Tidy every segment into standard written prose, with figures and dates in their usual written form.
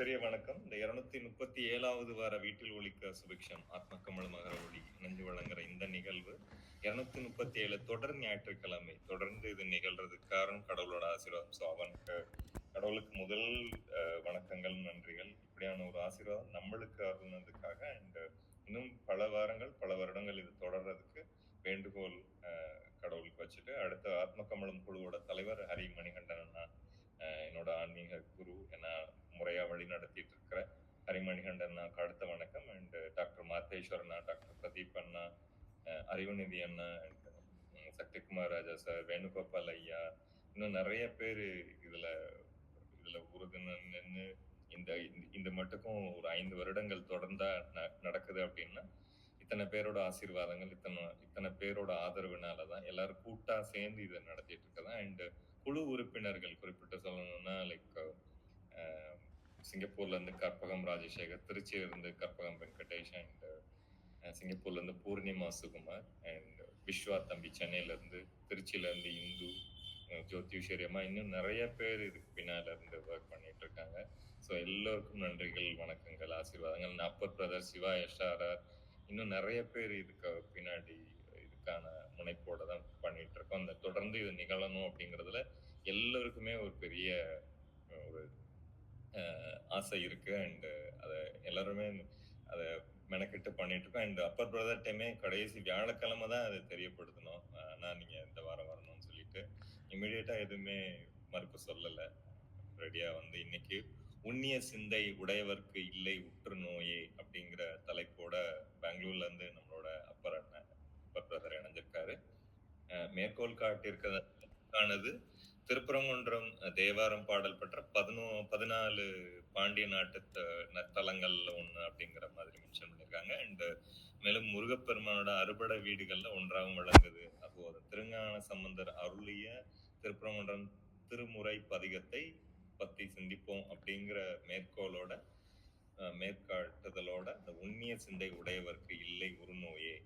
பெரிய வணக்கம். இந்த 237வது வார வீட்டில் ஒலிக்க சுபிக்ஷம் ஆத்ம கமல மகர ஒளி இணைஞ்சு வழங்குற இந்த நிகழ்வு 237 தொடர் ஞாயிற்றுக்கிழமை தொடர்ந்து இது நிகழ்றதுக்கு காரணம் கடவுளோட ஆசீர்வாதம். ஸோ அவனுக்கு கடவுளுக்கு முதல் வணக்கங்கள், நன்றிகள். இப்படியான ஒரு ஆசீர்வாதம் நம்மளுக்கு அருள்னதுக்காக அண்ட் இன்னும் பல வாரங்கள், பல வருடங்கள் இது தொடர்றதுக்கு வேண்டுகோள் கடவுளுக்கு வச்சுட்டு, அடுத்த ஆத்ம கமலம் குழுவோட தலைவர் ஹரி மணிகண்டன் அண்ணா, என்னோட ஆன்மீக குரு, என்ன முறையா வழி நடத்திட்டு இருக்கிற ஹரிமணிகண்டன் அண்ணாக்கு அடுத்த வணக்கம். அண்ட் டாக்டர் மாத்தேஸ்வர் அண்ணா, டாக்டர் பிரதீப் அண்ணா, அறிவுநிதி அண்ணா, அண்ட் சக்திகுமார் ராஜா சார், வேணுகோபால் ஐயா, இன்னும் நிறைய பேர் இதுல உறுதுணை நின்று இந்த இந்த மட்டுக்கும் ஒரு 5 வருடங்கள் தொடர்ந்தா நடக்குது அப்படின்னா இத்தனை பேரோட ஆசீர்வாதங்கள், இத்தனை பேரோட ஆதரவுனாலதான் எல்லாரும் கூட்டா சேர்ந்து இதை நடத்திட்டு இருக்கதான். அண்ட் குழு உறுப்பினர்கள் குறிப்பிட்டு சொல்லணும்னா லைக் சிங்கப்பூர்ல இருந்து கற்பகம் ராஜசேகர், திருச்சியில இருந்து கற்பகம் வெங்கடேஷ், அண்ட் சிங்கப்பூர்ல இருந்து பூர்ணிமா சுகுமார், அண்ட் விஸ்வா தம்பி சென்னையில இருந்து, திருச்சியில இருந்து இந்து, ஜோதிஷரியமா, இன்னும் நிறைய பேர் இதுக்கு பின்னால இருந்து ஒர்க் பண்ணிட்டு இருக்காங்க. ஸோ எல்லோருக்கும் நன்றிகள், வணக்கங்கள், ஆசீர்வாதங்கள். அப்பர் பிரதர், சிவா எஸ்ஆர்ஆர், இன்னும் நிறைய பேர் இதுக்கு பின்னாடி இதுக்கான முனைப்போட தான் பண்ணிட்டு இருக்கோம். அந்த தொடர்ந்து இது நிகழணும் அப்படிங்கிறதுல எல்லாருக்குமே ஒரு பெரிய ஒரு ஆசை இருக்கு. அண்ட் அதை எல்லாருமே அதை மெனக்கிட்டு பண்ணிட்டு இருக்கோம். அண்ட் அப்பர் பிரதர் டைமே கடைசி வியாழக்கிழமை தான் அதை தெரியப்படுத்தணும், ஆனால் நீங்க இந்த வாரம் வரணும்னு சொல்லிட்டு இமிடியேட்டா எதுவுமே மறுப்பு சொல்லலை. ரெடியா வந்து இன்னைக்கு உண்ணிய சிந்தை உடையவர்க்கு இல்லை உற்று நோயே அப்படிங்கிற தலைப்போட பெங்களூர்ல இருந்து நம்மளோட அப்பர் பிரதர் இணைஞ்சிருக்காரு. மேற்கோள் காட்டியிருக்கிறதானது திருப்பரங்குன்றம் தேவாரம் பாடல் பெற்ற 14 பாண்டிய நாட்டு தலங்கள்ல ஒண்ணு அப்படிங்கிற மாதிரி மென்ஷன் பண்ணியிருக்காங்க. அண்ட் மேலும் முருகப்பெருமானோட அறுபடை வீடுகள்ல ஒன்றாகவும் விளங்குது. அப்போ திருஞான சம்பந்தர் அருளிய திருப்பரங்குன்றம் திருமுறை பதிகத்தை பத்தி சிந்திப்போம் அப்படிங்கிற மேற்காட்டுதலோட அந்த உண்ணிய சிந்தை உடையவர்க்கு இல்லை உருநோயே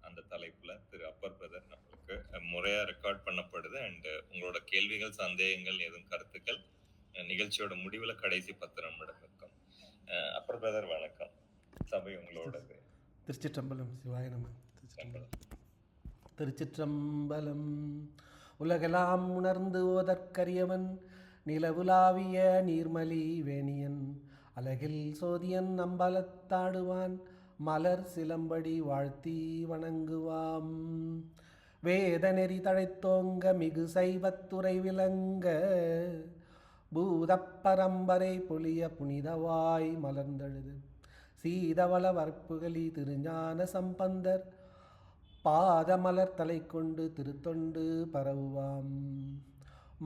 அந்த தலைப்புல திரு அப்பர் பிரதர் நம்மளுக்கு முறையா ரெக்கார்ட் பண்ணப்படுது. அண்ட் உங்களோட கேள்விகள், சந்தேகங்கள், எதுவும் கருத்துக்கள் நிகழ்ச்சியோட முடிவுல கடைசி 10 நிமிடம் இருக்கும். அப்பர் பிரதர் வணக்கம், சபை உங்களோடது. திருச்சிற்றம்பலம். சிவாய நம. திருச்சிற்றம்பலம். உலகெல்லாம் உணர்ந்து ஓதற்கரியவன், நிலவுலாவிய நீர்மலி வேணியன், அலகில் சோதியன் அம்பலத்தாடுவான், மலர் சிலம்படி வாழ்த்தி வணங்குவாம். வேத நெறி தழைத்தோங்க மிகு சைவத்துறை விளங்க, பூதப் பரம்பரை பொலிய புனிதவாய் மலர்ந்தழுது, சீதவள வற்புகளி திருஞான சம்பந்தர் பாதமலர் தலை கொண்டு திருத்தொண்டு பரவுவாம்.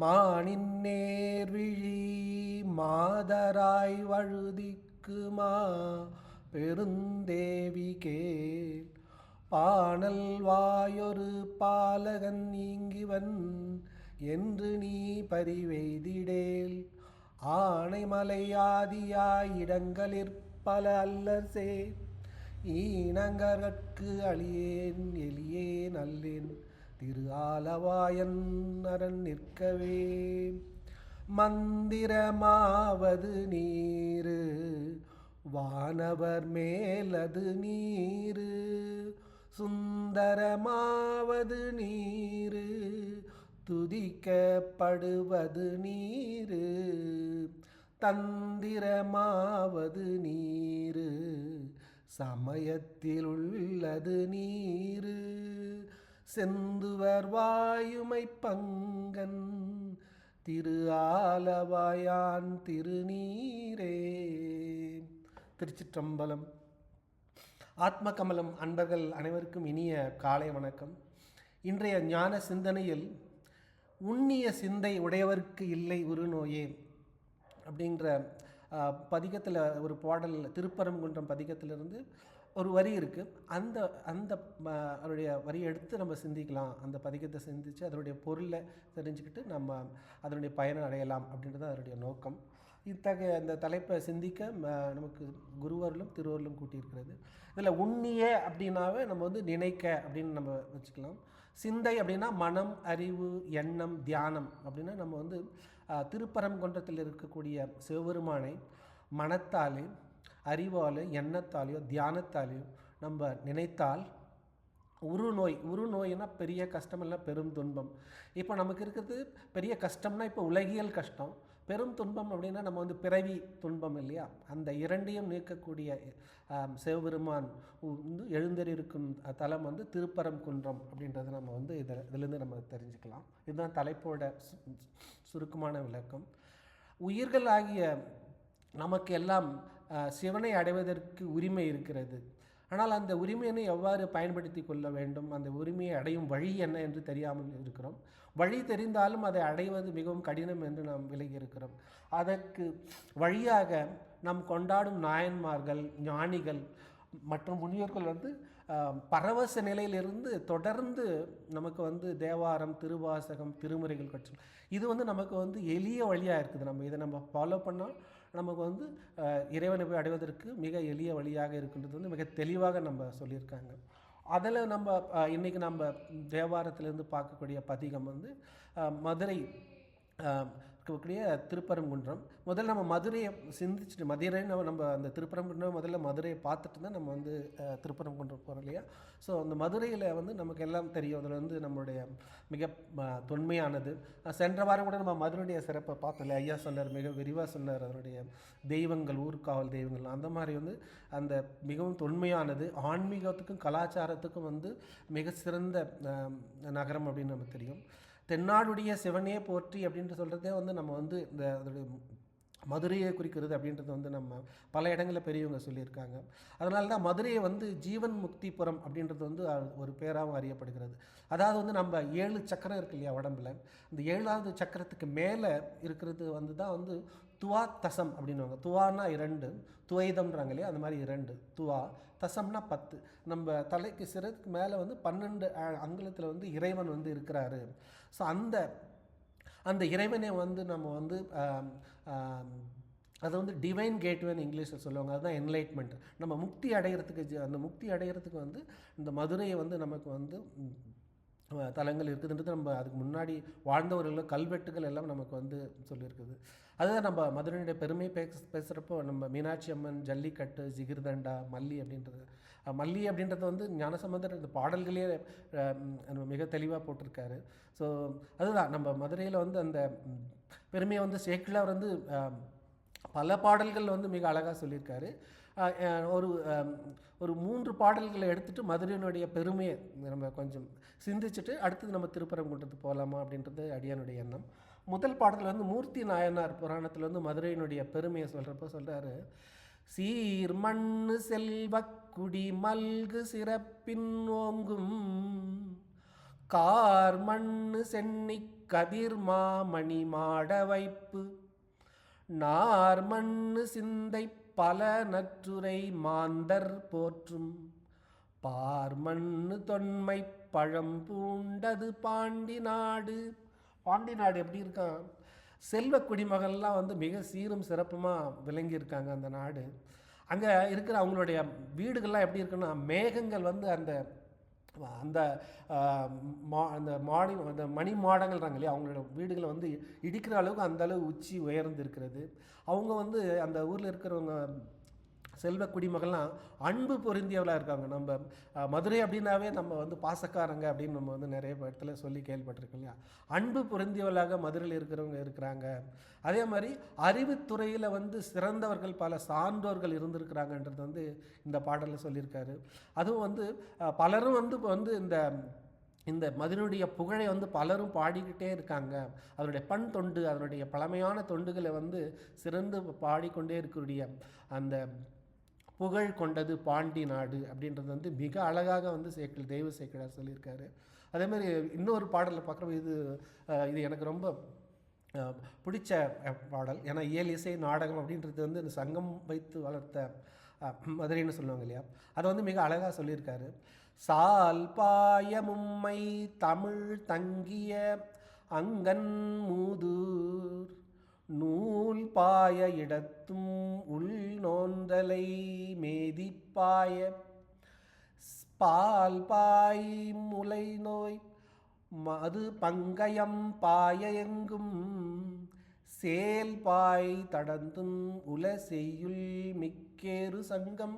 மானின் நேர்விழி மாதராய் வழுதிக்குமா பெருந்தேவி கேள், பாணல் வாயொரு பாலகன் நீங்கிவன் என்று நீ பரிவெய்திடேல், ஆனைமலை ஆதியாய் இடங்களிற்பல அல்லர் சேர், ஈனங்கற்கு அழியேன் எளியேன் அல்லேன் திரு ஆலவாயன் அரண் நிற்கவே. மந்திரமாவது நீரு வானவர் மேலது நீரு, சுந்தரமாவது நீரு துதிக்கப்படுவது நீரு, தந்திரமாவது நீரு சமயத்தில் உள்ளது நீரு, செந்துவர் வாயுமை பங்கன் திரு ஆலவாயான் திருநீரே. திருச்சிற்றம்பலம். ஆத்மகமலம் அன்பர்கள் அனைவருக்கும் இனிய காலை வணக்கம். இன்றைய ஞான சிந்தனையில் உண்ணிய சிந்தை உடையவர்க்கு இல்லை உருநோயே அப்படின்ற பதிகத்தில் ஒரு பாடல், திருப்பரங்குன்றம் பதிகத்திலிருந்து ஒரு வரி இருக்குது. அந்த அதனுடைய வரியை எடுத்து நம்ம சிந்திக்கலாம். அந்த பதிகத்தை சிந்தித்து அதனுடைய பொருளை தெரிஞ்சுக்கிட்டு நம்ம அதனுடைய பயனை அடையலாம் அப்படின்றது அதனுடைய நோக்கம். இத்தகைய அந்த தலைப்பை சிந்திக்க நமக்கு குருவர்களும் திருவர்களும் கூட்டியிருக்கிறது. இதில் உண்ணிய அப்படின்னாவே நம்ம வந்து நினைக்க அப்படின்னு நம்ம வச்சுக்கலாம். சிந்தை அப்படின்னா மனம், அறிவு, எண்ணம், தியானம் அப்படின்னா நம்ம வந்து திருப்பரங்குன்றத்தில் இருக்கக்கூடிய சிவபெருமானை மனத்தாலே, அறிவாலே, எண்ணத்தாலேயோ தியானத்தாலேயோ நம்ம நினைத்தால் உருநோய்னா பெரிய கஷ்டம் இல்லை, பெரும் துன்பம். இப்போ நமக்கு இருக்கிறது பெரிய கஷ்டம்னா இப்போ உலகியல் கஷ்டம். பெரும் துன்பம் அப்படின்னா நம்ம வந்து பிறவி துன்பம் இல்லையா? அந்த இரண்டையும் நீக்கக்கூடிய சிவபெருமான் வந்து எழுந்தருளிருக்கும் தலம் வந்து திருப்பரங்குன்றம் அப்படின்றது நம்ம வந்து இதிலேருந்து நம்ம தெரிஞ்சுக்கலாம். இதுதான் தலைப்போட சுருக்கமான விளக்கம். உயிர்களாகிய நமக்கு எல்லாம் சிவனை அடைவதற்கு உரிமை இருக்கிறது. ஆனால் அந்த உரிமையினை எவ்வாறு பயன்படுத்தி கொள்ள வேண்டும், அந்த உரிமையை அடையும் வழி என்ன என்று தெரியாமல் இருக்கிறோம். வழி தெரிந்தாலும் அதை அடைவது மிகவும் கடினம் என்று நாம் விலகி இருக்கிறோம். அதற்கு வழியாக நாம் கொண்டாடும் நாயன்மார்கள், ஞானிகள் மற்றும் முனியோர்கள் வந்து பரவச நிலையிலிருந்து தொடர்ந்து நமக்கு வந்து தேவாரம், திருவாசகம், திருமுறைகள் கற்று இது வந்து நமக்கு வந்து எளிய வழியாக இருக்குது. நம்ம இதை நம்ம ஃபாலோ பண்ணால் நமக்கு வந்து இறைவனை போய் அடைவதற்கு மிக எளிய வழியாக இருக்கின்றது வந்து மிக தெளிவாக நம்ம சொல்லியிருக்காங்க. அதில் நம்ம இன்றைக்கி நம்ம தேவாரத்திலேருந்து பார்க்கக்கூடிய பதிகம் வந்து மதுரை இருக்கக்கூடிய திருப்பரங்குன்றம். முதல்ல நம்ம மதுரையை சிந்திச்சுட்டு நம்ம அந்த திருப்பரங்குன்றம் முதல்ல மதுரையை பார்த்துட்டு தான் நம்ம வந்து திருப்பரங்குன்றம் போகிறோம் இல்லையா? ஸோ அந்த மதுரையில் வந்து நமக்கு எல்லாம் தெரியும். அதில் வந்து நம்மளுடைய மிக தொன்மையானது. சென்ற வாரம் கூட நம்ம மதுரையுடைய சிறப்பை பார்த்தோம் இல்லையா? ஐயா சொன்னார், மிக விரிவாக சொன்னார் அதனுடைய தெய்வங்கள், ஊர்காவல் தெய்வங்கள். அந்த மாதிரி வந்து அந்த மிகவும் தொன்மையானது, ஆன்மீகத்துக்கும் கலாச்சாரத்துக்கும் வந்து மிக சிறந்த நகரம் அப்படின்னு நமக்கு தெரியும். தென்னாடுடைய சிவனே போற்றி அப்படின்ட்டு சொல்கிறதே வந்து நம்ம வந்து இந்த அதோடைய மதுரையை குறிக்கிறது அப்படின்றது வந்து நம்ம பல இடங்களில் பெரியவங்க சொல்லியிருக்காங்க. அதனால தான் மதுரையை வந்து ஜீவன் முக்திபுரம் அப்படின்றது வந்து ஒரு பேராகவும் அறியப்படுகிறது. அதாவது வந்து நம்ம 7 சக்கரம் இருக்கு இல்லையா உடம்புல, இந்த 7வது சக்கரத்துக்கு மேலே இருக்கிறது வந்து தான் வந்து துவா தசம் அப்படின்வாங்க. துவானா 2, துவைதம்ன்றாங்க இல்லையா? அந்த மாதிரி 2 துவா, தசம்னா 10. நம்ம தலைக்கு சிறத்துக்கு மேலே வந்து 12 அங்குலத்தில் வந்து இறைவன் வந்து இருக்கிறாரு. ஸோ அந்த இறைவனை வந்து நம்ம வந்து அதை வந்து டிவைன் கேட்வேன்னு இங்கிலீஷில் சொல்லுவாங்க. அதுதான் என்லைட்மெண்ட். நம்ம முக்தி அடைகிறதுக்கு அந்த முக்தி அடைகிறதுக்கு வந்து இந்த மதுரையை வந்து நமக்கு வந்து தலங்கள் இருக்குதுன்றது நம்ம அதுக்கு முன்னாடி வாழ்ந்தவர்கள் கல்வெட்டுகள் எல்லாம் நமக்கு வந்து சொல்லியிருக்குது. அதுதான் நம்ம மதுரையுடைய பெருமை பேசுகிறப்போ நம்ம மீனாட்சி அம்மன், ஜல்லிக்கட்டு, ஜிகிர்தண்டா, மல்லி அப்படின்றது வந்து ஞானசம்பந்தர் இந்த பாடல்களே மிக தெளிவாக போட்டிருக்காரு. ஸோ அதுதான் நம்ம மதுரையில் வந்து அந்த பெருமையை வந்து சேக்கிழார் வந்து பல பாடல்கள் வந்து மிக அழகாக சொல்லியிருக்காரு. ஒரு 3 பாடல்களை எடுத்துகிட்டு மதுரையினுடைய பெருமையை நம்ம கொஞ்சம் சிந்திச்சுட்டு அடுத்தது நம்ம திருப்பரங்குன்றத்துக்கு போகலாமா அப்படின்றது அடியானுடைய எண்ணம். முதல் பாடல் வந்து மூர்த்தி நாயனார் புராணத்தில் வந்து மதுரையினுடைய பெருமையை சொல்கிறப்போ சொல்கிறாரு, சீர் மண்ணு செல்வக்குடி மல்கு சிறப்பின் ஓங்கும் கார் மண்ணு சென்னி கதிர் மாமணி மாட வைப்பு நார் மண்ணு சிந்தை பல நற்றுரை மாந்தர் போற்றும் பார் மண்ணு தொன்மை பழம் பூண்டது பாண்டி நாடு. பாண்டி நாடு எப்படி இருக்கான்? செல்வ குடிமகள்லாம் வந்து மிக சீரும் சிறப்புமாக விளங்கியிருக்காங்க அந்த நாடு. அங்கே இருக்கிற அவங்களுடைய வீடுகள்லாம் எப்படி இருக்குன்னா, மேகங்கள் வந்து அந்த அந்த அந்த மணி மாடங்கள்றாங்க இல்லையா, அவங்களோட வீடுகளை வந்து இடிக்கிற அளவுக்கு அந்த அளவு உச்சி உயர்ந்து இருக்கிறது. அவங்க வந்து அந்த ஊரில் இருக்கிறவங்க செல்வ குடிமகள்லாம் அன்பு பொருந்தியவளாக இருக்காங்க. நம்ம மதுரை அப்படின்னாவே நம்ம வந்து பாசக்காரங்க அப்படின்னு நம்ம வந்து நிறைய இடத்துல சொல்லி கேள்விப்பட்டிருக்கோம் இல்லையா? அன்பு பொருந்தியவளாக மதுரையில் இருக்கிறவங்க இருக்கிறாங்க. அதே மாதிரி அறிவுத்துறையில் வந்து சிறந்தவர்கள் பல சான்றோர்கள் இருந்திருக்கிறாங்கன்றது வந்து இந்த பாடலில் சொல்லியிருக்காரு. அதுவும் வந்து பலரும் வந்து இப்போ வந்து இந்த மதுரையுடைய புகழை வந்து பலரும் பாடிக்கிட்டே இருக்காங்க. அதனுடைய பண் தொண்டு, அதனுடைய பழமையான தொண்டுகளை வந்து சிறந்து பாடிக்கொண்டே இருக்கக்கூடிய அந்த புகழ் கொண்டது பாண்டி நாடு அப்படின்றது வந்து மிக அழகாக வந்து தெய்வ சேக்கிழார் சொல்லியிருக்காரு. அதே மாதிரி இன்னொரு பாடலில் பார்க்குறோம், இது எனக்கு ரொம்ப பிடிச்ச பாடல். ஏன்னா இயல் இசை நாடகம் அப்படின்றது வந்து இந்த சங்கம் வைத்து வளர்த்த மதுரைன்னு சொல்லுவாங்க இல்லையா? அதை வந்து மிக அழகாக சொல்லியிருக்காரு. சால் பாய மும்மை தமிழ் தங்கிய அங்கன் மூதூர் நூல் பாய இடத்தும் உள் நோந்தலை மேதிப்பாய பால் பாய் முலை நோய் மது பங்கயம் பாய எங்கும் செயல்பாய் தடந்தும் உல செய்யுள் மிக்கேறு சங்கம்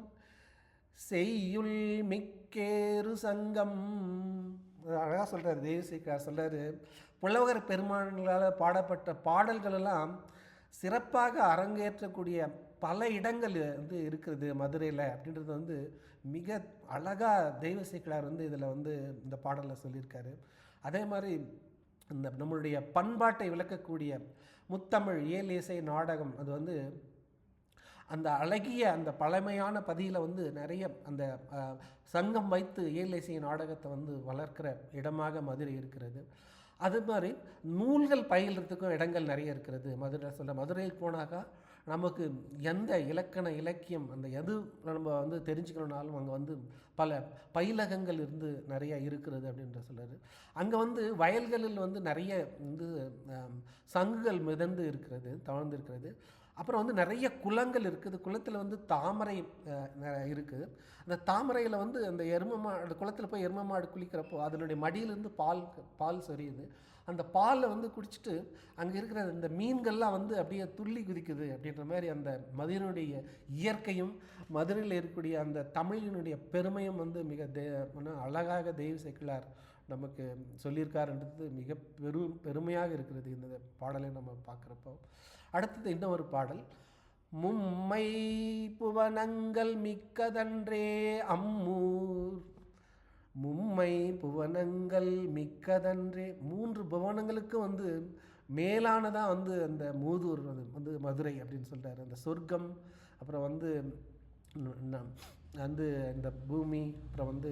செய்யுள் மிக்கேறு சங்கம். அழகாக சொல்கிறார் தேவசேகர் சொல்கிறாரு, புலவகர் பெருமான்களால் பாடப்பட்ட பாடல்கள் எல்லாம் சிறப்பாக அரங்கேற்றக்கூடிய பல இடங்கள் வந்து இருக்கிறது மதுரையில் அப்படின்றது வந்து மிக அழகாக தெய்வசேக்கிழார் வந்து இதில் வந்து இந்த பாடலில் சொல்லியிருக்காரு. அதே மாதிரி இந்த நம்மளுடைய பண்பாட்டை விளக்கக்கூடிய முத்தமிழ் இயல் இசை நாடகம் அது வந்து அந்த அழகிய அந்த பழமையான பதியில் வந்து நிறைய அந்த சங்கம் வைத்து இயல் இசை நாடகத்தை வந்து வளர்க்கிற இடமாக மதுரை இருக்கிறது. அது மாதிரி நூல்கள் பயில்றதுக்கும் இடங்கள் நிறைய இருக்கிறது மதுரை. மதுரைக்கு போனாக்கா நமக்கு எந்த இலக்கண இலக்கியம் அந்த எது நம்ம வந்து தெரிஞ்சுக்கணுன்னாலும் அங்கே வந்து பல பயிலகங்கள் இருந்து நிறைய இருக்கிறது அப்படின்ற சொல்கிறாரு. அங்கே வந்து வயல்களில் வந்து நிறைய வந்து சங்குகள் மிதந்து இருக்கிறது, தவழ்ந்து இருக்கிறது. அப்புறம் வந்து நிறைய குளங்கள் இருக்குது. குளத்தில் வந்து தாமரை இருக்குது. அந்த தாமரையில் வந்து அந்த அந்த குளத்தில் போய் எரும மாடு குளிக்கிறப்போ அதனுடைய மடியிலேருந்து பால் சொரியுது. அந்த பாலை வந்து குடிச்சிட்டு அங்கே இருக்கிற இந்த மீன்கள்லாம் வந்து அப்படியே துள்ளி குதிக்குது அப்படின்ற மாதிரி அந்த மதுரையினுடைய இயற்கையும் மதுரையில் இருக்கக்கூடிய அந்த தமிழினுடைய பெருமையும் வந்து மிக அழகாக தெய்வசேக்கிழார் நமக்கு சொல்லியிருக்காருன்றது மிக பெருமையாக இருக்கிறது இந்த பாடலை நம்ம பார்க்குறப்போ. அடுத்தது இன்னொரு பாடல், மும்மை புவனங்கள் மிக்கதன்றே அம்மூர். மும்மை புவனங்கள் மிக்கதன்றே, 3 புவனங்களுக்கு வந்து மேலானதாக வந்து அந்த மூதூர் வந்து மதுரை அப்படின்னு சொல்கிறார். அந்த சொர்க்கம், அப்புறம் வந்து இந்த பூமி, அப்புறம் வந்து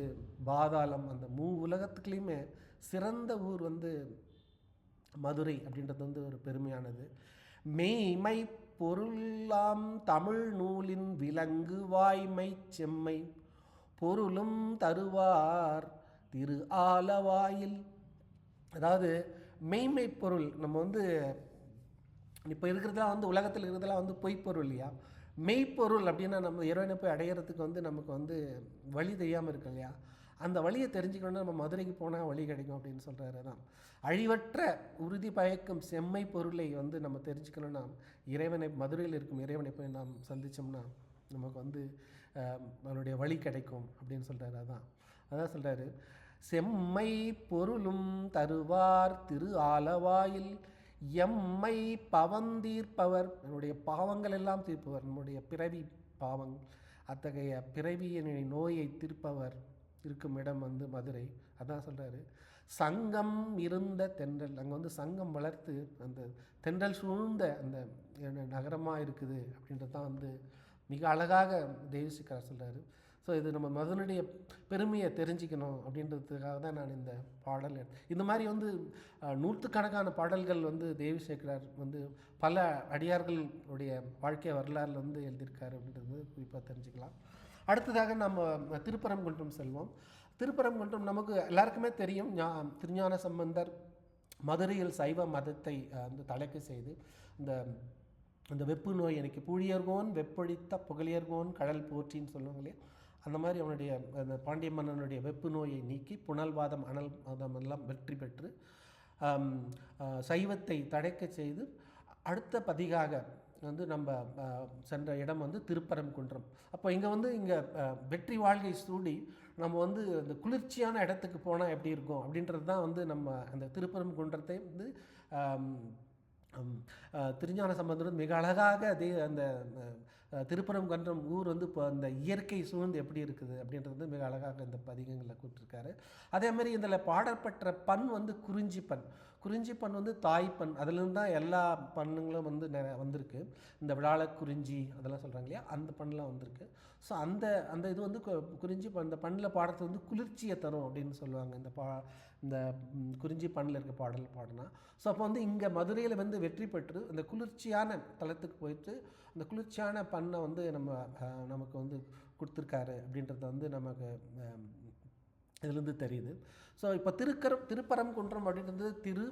பாதாளம், அந்த உலகத்துக்குலேயுமே சிறந்த ஊர் வந்து மதுரை அப்படின்றது வந்து ஒரு பெருமையானது. மெய்மை பொருளாம் தமிழ் நூலின் விலங்கு வாய்மை செம்மை பொருளும் தருவார் திரு ஆலவாயில். அதாவது மெய்மை பொருள், நம்ம வந்து இப்போ இருக்கிறதெல்லாம் வந்து உலகத்தில் இருக்கிறதெல்லாம் வந்து பொய்ப்பொருள் இல்லையா. மெய்ப்பொருள் அப்படின்னா நம்ம இறைவனை போய் அடையிறதுக்கு வந்து நமக்கு வந்து வழி தெரியாமல் இருக்கு இல்லையா. அந்த வழியை தெரிஞ்சுக்கணுன்னா நம்ம மதுரைக்கு போனால் வழி கிடைக்கும் அப்படின்னு சொல்கிறாரு தான். அழிவற்ற உறுதி பயக்கும் செம்மை பொருளை வந்து நம்ம தெரிஞ்சுக்கணுன்னா மதுரையில் இருக்கும் இறைவனை போய் நாம் சந்தித்தோம்னா நமக்கு வந்து அவனுடைய வழி கிடைக்கும் அப்படின்னு சொல்கிறாரு. அதான் சொல்கிறாரு, செம்மை பொருளும் தருவார் திரு ஆலவாயில் எம்மை பவந்தீர்ப்பவர், நம்முடைய பாவங்கள் எல்லாம் தீர்ப்பவர், நம்முடைய பிறவி பாவங்கள் அத்தகைய பிறவியின் நோயை தீர்ப்பவர் இருக்கும் இடம் வந்து மதுரை. அதான் சொல்கிறாரு, சங்கம் இருந்த தென்றல், அங்கே வந்து சங்கம் வளர்த்து அந்த தென்றல் சூழ்ந்த அந்த நகரமாக இருக்குது அப்படின்றது தான் வந்து மிக அழகாக தெய்வசேக்கிழார் சொல்கிறாரு. ஸோ இது நம்ம மதுரையுடைய பெருமையை தெரிஞ்சுக்கணும் அப்படின்றதுக்காக தான் நான் இந்த பாடல் இந்த மாதிரி வந்து நூற்றுக்கணக்கான பாடல்கள் வந்து தெய்வசேக்கிழார் வந்து பல அடியார்களுடைய வாழ்க்கை வரலாறுல வந்து எழுதியிருக்காரு அப்படின்றது குறிப்பாக தெரிஞ்சுக்கலாம். அடுத்ததாக நம்ம திருப்பரங்குன்றம் செல்வோம். திருப்பரங்குன்றம் நமக்கு எல்லாருக்குமே தெரியும். திருஞான சம்பந்தர் மதுரையில் சைவ மதத்தை வந்து தலைக்கு செய்து இந்த வெப்பு நோய், எனக்கு பூழியர்கோன் வெப்பொழித்த புகழியர்கோன் கடல் போற்றின்னு சொல்லுவாங்க இல்லையா. அந்த மாதிரி அவனுடைய அந்த பாண்டிய மன்னனுடைய வெப்பு நோயை நீக்கி புனல்வாதம் அனல் வாதம் எல்லாம் வெற்றி பெற்று சைவத்தை தடைக்க செய்து அடுத்த பதிகாக வந்து நம்ம சென்ற இடம் வந்து திருப்பரங்குன்றம். அப்போ இங்கே வெற்றி வாழ்க்கை சூடி நம்ம வந்து அந்த குளிர்ச்சியான இடத்துக்கு போனால் எப்படி இருக்கும் அப்படின்றது தான் வந்து நம்ம அந்த திருப்பரங்குன்றத்தை வந்து திருஞான சம்பந்தர் மிக அழகாக அந்த திருப்பரங்குன்றம் ஊர் வந்து இப்போ அந்த இயற்கை சூழ்ந்து எப்படி இருக்குது அப்படின்றது மிக அழகாக இந்த பதிகங்களில் கூப்பிட்டுருக்காரு. அதே மாதிரி இதில் பாடப்பட்ட பண் வந்து குறிஞ்சி பண் வந்து தாய்ப்பண். அதுலேருந்து தான் எல்லா பண்ணுங்களும் வந்து வந்திருக்கு. இந்த விழால குறிஞ்சி அதெல்லாம் சொல்கிறாங்க இல்லையா, அந்த பண்ணெலாம் வந்திருக்கு. ஸோ அந்த இது வந்து குறிஞ்சி அந்த பண்ணில் பாடுறது வந்து குளிர்ச்சியை தரும் அப்படின்னு சொல்லுவாங்க. இந்த குறிஞ்சி பண்ணில் இருக்க பாடல் பாடினா. ஸோ அப்போ வந்து இங்கே மதுரையில் வந்து வெற்றி பெற்று அந்த குளிர்ச்சியான தலத்துக்கு போயிட்டு அந்த குளிர்ச்சியான பண்ணை வந்து நமக்கு வந்து கொடுத்துருக்காரு அப்படின்றது வந்து நமக்கு இதுலேருந்து தெரியுது. ஸோ இப்போ திருப்பரங்குன்றம் அப்படின்றது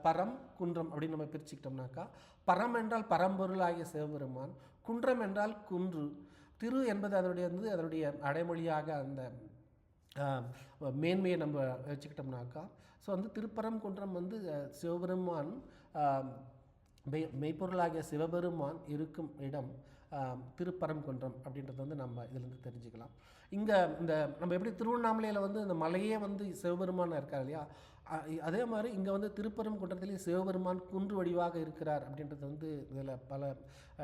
பரம் குன்றம் அப்படின்னு நம்ம பிரிச்சுக்கிட்டோம்னாக்கா, பரம் என்றால் பரம்பொருள் ஆகிய சிவபெருமான், குன்றம் என்றால் குன்று, திரு என்பது அதனுடைய அடைமொழியாக அந்த மேன்மையை நம்ம வச்சுக்கிட்டோம்னாக்கா, ஸோ வந்து திருப்பரங்குன்றம் வந்து சிவபெருமான் மெய்ப்பொருளாகிய சிவபெருமான் இருக்கும் இடம் திருப்பரங்குன்றம் அப்படின்றத வந்து நம்ம இதிலேருந்து தெரிஞ்சுக்கலாம். இங்கே இந்த நம்ம எப்படி திருவண்ணாமலையில் வந்து இந்த மலையே வந்து சிவபெருமானாக இருக்கார் இல்லையா, அதே மாதிரி இங்கே வந்து திருப்பரங்குன்றத்திலேயே சிவபெருமான் குன்று வடிவாக இருக்கிறார் அப்படின்றது வந்து இதில் பல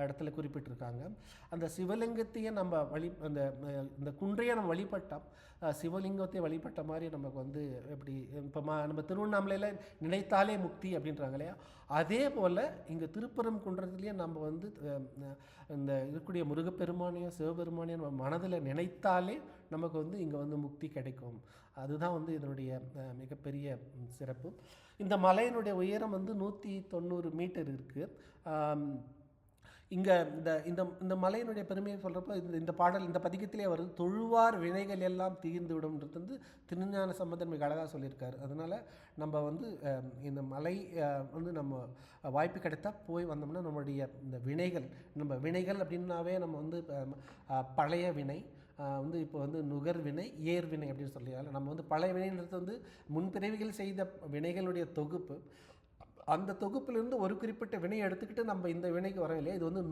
இடத்துல குறிப்பிட்டிருக்காங்க. அந்த சிவலிங்கத்தையே நம்ம இந்த குன்றையை நம்ம வழிபட்டோம், சிவலிங்கத்தை வழிபட்ட மாதிரி நமக்கு வந்து எப்படி இப்போ நம்ம திருவண்ணாமலையில் நினைத்தாலே முக்தி அப்படின்றாங்க இல்லையா, அதே போல் இங்கே திருப்பரங்குன்றத்திலேயே நம்ம வந்து இந்த இருக்கக்கூடிய முருகப்பெருமானையும் சிவபெருமானையும் நம்ம மனதில் நினைத்தாலே நமக்கு வந்து இங்கே வந்து முக்தி கிடைக்கும். அதுதான் வந்து இதனுடைய மிகப்பெரிய சிறப்பு. இந்த மலையினுடைய உயரம் வந்து 190 மீட்டர் இருக்குது. இங்கே இந்த மலையினுடைய பெருமையை சொல்கிறப்போ இந்த பாடல் இந்த பதிகத்திலே வருது, தொழுவார் வினைகள் எல்லாம் தீர்ந்து விடும்ன்றது வந்து திருஞான சம்பந்தர் மிக அழகாக சொல்லியிருக்காரு. அதனால் நம்ம வந்து இந்த மலை வந்து நம்ம வாய்ப்பு கிடைத்தா போய் வந்தோம்னா நம்மளுடைய இந்த வினைகள் அப்படின்னாவே நம்ம வந்து பழைய வினை வந்து இப்போ வந்து நுகர் வினை, ஏர் வினை அப்படின்னு சொல்லியால் நம்ம வந்து பழைய வினைன்றது வந்து முன்பிறவிகள் செய்த வினைகளுடைய தொகுப்பு. அந்த தொகுப்பிலிருந்து ஒரு குறிப்பிட்ட வினையை எடுத்துக்கிட்டு நம்ம இந்த வினைக்கு வரோம் இல்லையா, இது வந்து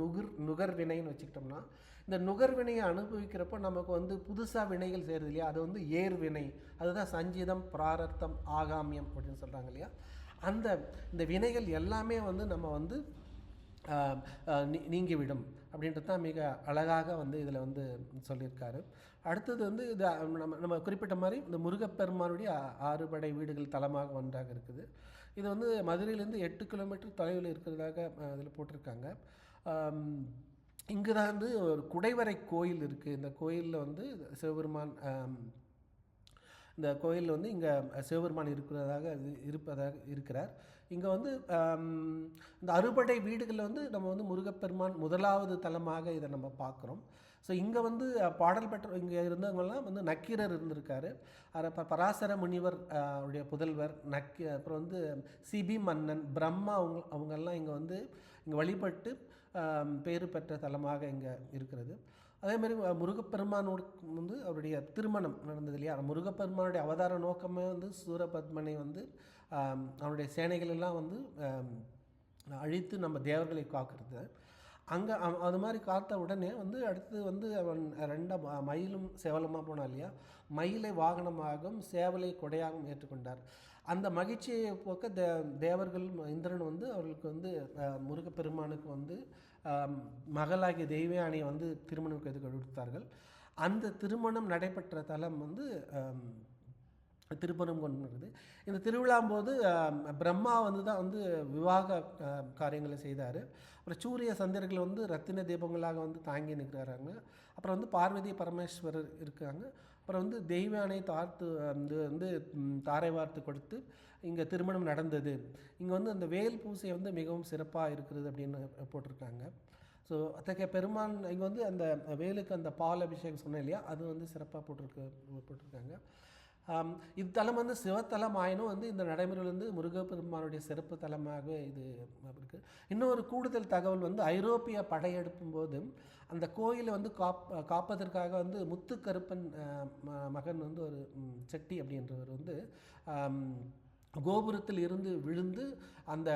நுகர் வினைன்னு வச்சுக்கிட்டோம்னா, இந்த நுகர் வினையை அனுபவிக்கிறப்போ நமக்கு வந்து புதுசாக வினைகள் செய்கிறது இல்லையா, அது வந்து ஏர் வினை. அதுதான் சஞ்சிதம், பிராரத்தம், ஆகாமியம் அப்படின்னு சொல்கிறாங்க இல்லையா. இந்த வினைகள் எல்லாமே வந்து நம்ம வந்து நீங்கிவிடும் அப்படின்றது தான் மிக அழகாக வந்து இதில் வந்து சொல்லியிருக்காரு. அடுத்தது வந்து இது நம்ம குறிப்பிட்ட மாதிரி இந்த முருகப்பெருமானுடைய 6 படை வீடுகள் தலமாக ஒன்றாக இருக்குது. இது வந்து மதுரையிலேருந்து 8 கிலோமீட்டர் தொலைவில் இருக்கிறதாக இதில் போட்டிருக்காங்க. இங்கு தான் வந்து ஒரு குடைவரை கோயில் இருக்குது. இந்த கோயிலில் வந்து சிவபெருமான் இந்த கோயிலில் வந்து இங்கே சிவபெருமான் இருப்பதாக இருக்கிறார். இங்கே வந்து இந்த அறுபடை வீடுகளில் வந்து நம்ம வந்து முருகப்பெருமான் முதலாவது தலமாக இதை நம்ம பார்க்குறோம். ஸோ இங்கே வந்து பாடல் பெற்ற இங்கே இருந்தவங்கெல்லாம் வந்து நக்கீரர் இருந்திருக்காரு, பராசர முனிவர் உடைய புதல்வர் அப்புறம் வந்து சிபி மன்னன், பிரம்மா அவங்கெல்லாம் இங்கே வழிபட்டு பேறு பெற்ற தலமாக இங்கே இருக்கிறது. அதேமாதிரி முருகப்பெருமானோடு வந்து அவருடைய திருமணம் நடந்தது இல்லையா. முருகப்பெருமானுடைய அவதார நோக்கமே வந்து சூரபத்மனை வந்து அவனுடைய சேனைகளெல்லாம் வந்து அழித்து நம்ம தேவர்களை காக்கிறது. அங்கே அது மாதிரி காத்த உடனே வந்து அடுத்து வந்து அவன் 2 மயிலும் சேவலமாக போனான் இல்லையா, மயிலை வாகனமாகவும் சேவலை கொடையாகவும் ஏற்றுக்கொண்டார். அந்த மகிழ்ச்சியை போக்க தேவர்கள் இந்திரன் வந்து அவர்களுக்கு வந்து முருகப்பெருமானுக்கு வந்து மகளாகிய தெய்வயானியை வந்து திருமணம் செய்து கொடுத்தார்கள். அந்த திருமணம் நடைபெற்ற தலம் வந்து திருப்பரங்குன்றம். இந்த திருவிழாம்போது பிரம்மா வந்து தான் வந்து விவாக காரியங்களை செய்தார். அப்புறம் சூரிய சந்திரர்கள் வந்து ரத்தின தீபங்களாக வந்து தாங்கி நிற்கிறாங்க. அப்புறம் வந்து பார்வதி பரமேஸ்வரர் இருக்காங்க. அப்புறம் வந்து தெய்வானை வந்து தாரை வார்த்து கொடுத்து இங்கே திருமணம் நடந்தது. இங்கே வந்து அந்த வேல் பூசை வந்து மிகவும் சிறப்பாக இருக்கிறது அப்படின்னு போட்டிருக்காங்க. ஸோ அத்தகைய பெருமான் இங்கே வந்து அந்த வேலுக்கு அந்த பால் அபிஷேகம் சொன்னேன் இல்லையா, அது வந்து சிறப்பாக போட்டிருக்காங்க. இத்தலம் வந்து சிவத்தலம் ஆயினும் வந்து இந்த நடைமுறையில் வந்து முருகப்பெருமானுடைய சிறப்பு தலமாக இது இருக்குது. இன்னொரு கூடுதல் தகவல் வந்து ஐரோப்பிய படையெடுப்பும் போது அந்த கோயிலை வந்து காப்பதற்காக வந்து முத்துக்கருப்பன் மகன் வந்து ஒரு செட்டி அப்படின்றவர் வந்து கோபுரத்தில் இருந்து விழுந்து அந்த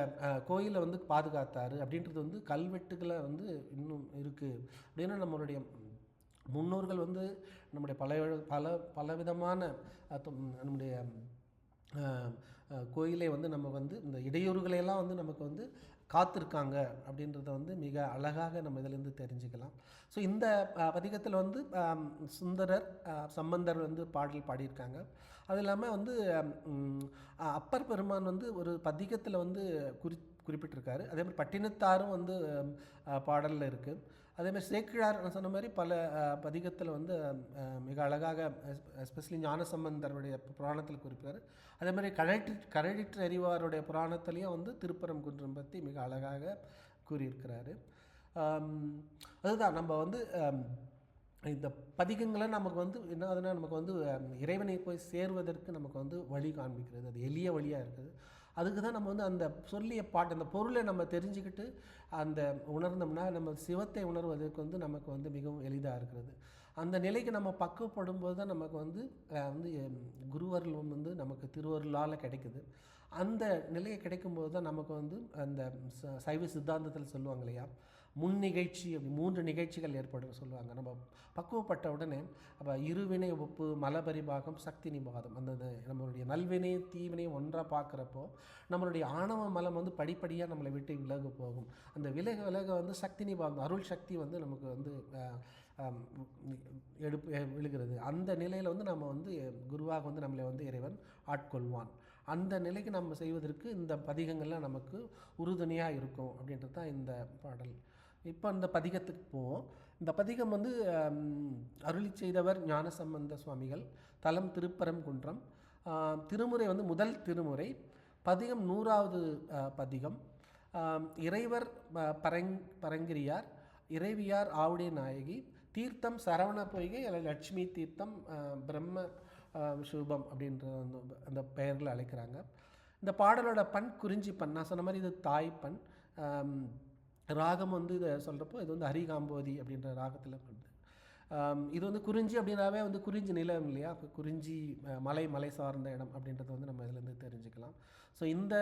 கோயிலை வந்து பாதுகாத்தார் அப்படின்றது வந்து கல்வெட்டுகளை வந்து இன்னும் இருக்குது அப்படின்னா நம்மளுடைய முன்னோர்கள் வந்து நம்முடைய பலவிதமான நம்முடைய கோயிலை வந்து நம்ம வந்து இந்த இடையூறுகளையெல்லாம் வந்து நமக்கு வந்து காத்திருக்காங்க அப்படின்றத வந்து மிக அழகாக நம்ம இதிலேருந்து தெரிஞ்சுக்கலாம். ஸோ இந்த பதிகத்தில் வந்து சுந்தரர் சம்பந்தர் வந்து பாடல் பாடியிருக்காங்க. அது இல்லாமல் வந்து அப்பர் பெருமான் வந்து ஒரு பதிகத்தில் வந்து குறிப்பிட்டிருக்காரு. அதே மாதிரி பட்டினத்தாரும் வந்து பாடலில் இருக்குது. அதேமாதிரி சேக்கிழார் சொன்ன மாதிரி பல பதிகத்தில் வந்து மிக அழகாக எஸ்பெஷலி ஞானசம்பந்தருடைய புராணத்தில் குறிப்பிட்டார். அதே மாதிரி கழலிற்று அறிவாருடைய புராணத்துலேயும் வந்து திருப்பரங்குன்றம் பற்றி மிக அழகாக கூறியிருக்கிறாரு. அதுதான் நம்ம வந்து இந்த பதிகங்களை நமக்கு வந்து என்ன ஆகுதுன்னா நமக்கு வந்து இறைவனை போய் சேர்வதற்கு நமக்கு வந்து வழி காண்பிக்கிறது. அது எளிய வழியாக இருக்குது. அதுக்கு தான் நம்ம வந்து அந்த சொல்லிய பாட்டு அந்த பொருளை நம்ம தெரிஞ்சுக்கிட்டு அந்த உணர்ந்தோம்னா நம்ம சிவத்தை உணர்வதற்கு வந்து நமக்கு வந்து மிகவும் எளிதாக இருக்கிறது. அந்த நிலைக்கு நம்ம பக்குவப்படும் போது தான் நமக்கு வந்து குருவருள் வந்து நமக்கு திருவருளால் கிடைக்குது. அந்த நிலையை கிடைக்கும்போது தான் நமக்கு வந்து அந்த சைவ சித்தாந்தத்தில் சொல்லுவாங்க இல்லையா, முன் நிகழ்ச்சி அப்படி 3 நிகழ்ச்சிகள் ஏற்படும் சொல்லுவாங்க. நம்ம பக்குவப்பட்ட உடனே அப்போ இருவினை ஒப்பு மலபரிபாகம் சக்தி நிபாதம், அந்த நம்மளுடைய நல்வினை தீவினையும் ஒன்றாக பார்க்குறப்போ நம்மளுடைய ஆணவ மலம் வந்து படிப்படியாக நம்மளை விட்டு விலகு போகும். அந்த விலக வந்து சக்தி நிபாதம் அருள் சக்தி வந்து நமக்கு வந்து விழுகிறது. அந்த நிலையில் வந்து நம்ம வந்து குருவாக வந்து நம்மளை வந்து இறைவன் ஆட்கொள்வான். அந்த நிலைக்கு நம்ம செய்வதற்கு இந்த பதிகங்கள்லாம் நமக்கு உறுதுணையாக இருக்கும் அப்படின்றது தான் இந்த பாடல். இப்போ அந்த பதிகத்துக்கு போவோம். இந்த பதிகம் வந்து அருளி செய்தவர் ஞானசம்பந்த சுவாமிகள், தலம் திருப்பரங்குன்றம், திருமுறை வந்து முதல் திருமுறை, பதிகம் 100வது பதிகம். இறைவர் பரங்கிரியார், இறைவியார் ஆவுடைய நாயகி, தீர்த்தம் சரவண பொய்கை அல்லது லட்சுமி தீர்த்தம், பிரம்ம சுபம் அப்படின்ற அந்த பெயர்களை அழைக்கிறாங்க. இந்த பாடலோட பண் குறிஞ்சி பண். நான் சொன்ன மாதிரி இது தாய் பண். ராகம் வந்து இதை சொல்கிறப்போ இது வந்து ஹரிகாம்போதி அப்படின்ற ராகத்தில் பண்ணுது. இது வந்து குறிஞ்சி அப்படின்னாவே வந்து குறிஞ்சி நிலம் இல்லையா, குறிஞ்சி மலை சார்ந்த இடம் அப்படின்றத வந்து நம்ம இதிலேருந்து தெரிஞ்சுக்கலாம். ஸோ இந்த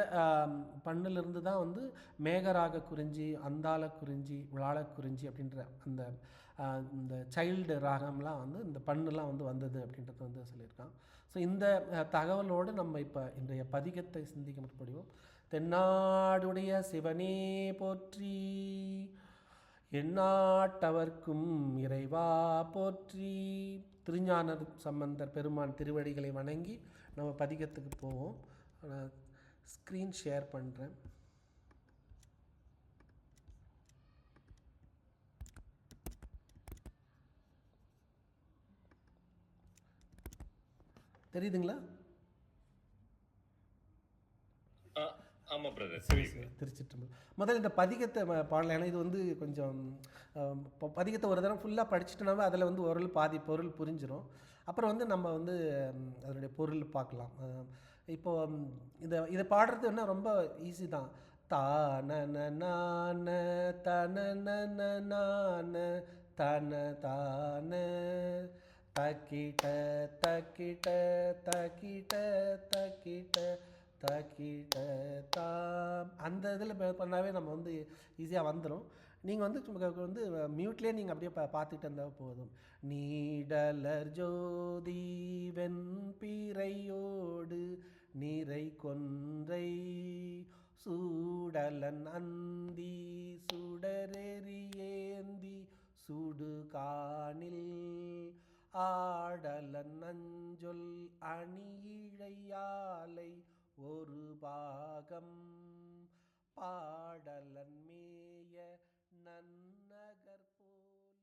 பண்ணிலிருந்து தான் வந்து மேகராக குறிஞ்சி, அந்தாள குறிஞ்சி, விளாள குறிஞ்சி அப்படின்ற அந்த இந்த சைல்டு ராகம்லாம் வந்து இந்த பண்ணுலாம் வந்து வந்தது அப்படின்றத வந்து சொல்லியிருக்கான். ஸோ இந்த தகவலோடு நம்ம இப்போ இன்றைய பதிகத்தை சிந்திக்க முற்படுவோம். தென்னாடுடைய சிவனே போற்றி, எந்நாட்டவர்க்கும் இறைவா போற்றி. திருஞான சம்பந்தர் பெருமான் திருவடிகளை வணங்கி நம்ம பதிகத்துக்கு போவோம். நான் ஸ்க்ரீன் ஷேர் பண்ணுறேன். தெரியுதுங்களா? ஆமாம் பிரதர், சரிங்க. திருச்சிற்றம்பலம். முதல்ல இந்த பதிகத்தை பாடல. ஏன்னா இது வந்து கொஞ்சம் பதிகத்தை ஒரு தடவை ஃபுல்லாக படிச்சுட்டோம்னாவே அதில் வந்து ஒரு பாதி பொருள் புரிஞ்சிடும். அப்புறம் வந்து நம்ம வந்து அதனுடைய பொருள் பார்க்கலாம். இப்போது இதை பாடுறது என்ன ரொம்ப ஈஸி தான். தான நான தன நான தன தான தக்கிட்ட தக்கிட்ட தக்கிட்ட தக்கிட்ட தக்கிட்ட தாம். அந்த இதில் பண்ணாவே நம்ம வந்து ஈஸியாக வந்துடும். நீங்கள் வந்து வந்து மியூட்லேயே நீங்கள் அப்படியே பார்த்துட்டு இருந்தால் போதும். நீடலர் ஜோதி வெண்பிறையோடு நிறை கொன்றை சூடலன் அந்தி சுடரெறியேந்தி சுடுகானில் ஆடலன் நஞ்சொல் அணியிழையாலை ஒரு பாகம் பாடலன் மேய நன்னகர் போலும்.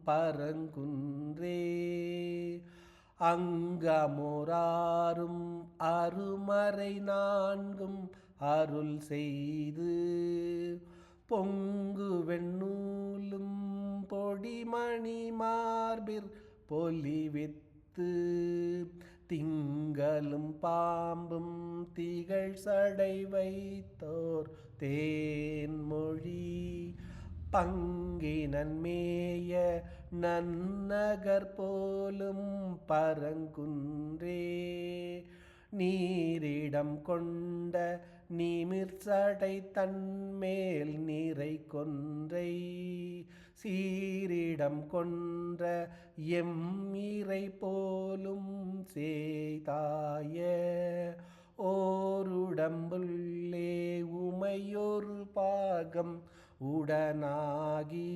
பரங்குன்றே அங்கமுறாரும் அருமறை நான்கும் அருள் செய்து பொங்கு வெண்ணூலும் பொடிமணி மார்பிற் பொலிவித்து திங்களும் பாம்பும் திகழ் சடை வைத்தோர் தேன்மொழி பங்கினன் மேய நன்னகர் போலும் பரங்குன்றே நீரிடம் கொண்ட நிமிர்சடை தன்மேல் நிறை கொன்றை சீரிடம் கொன்ற எம்மிரை போலும் சேதாய ஓருடம்புள்ளே உமையொரு பாகம் உடனாகி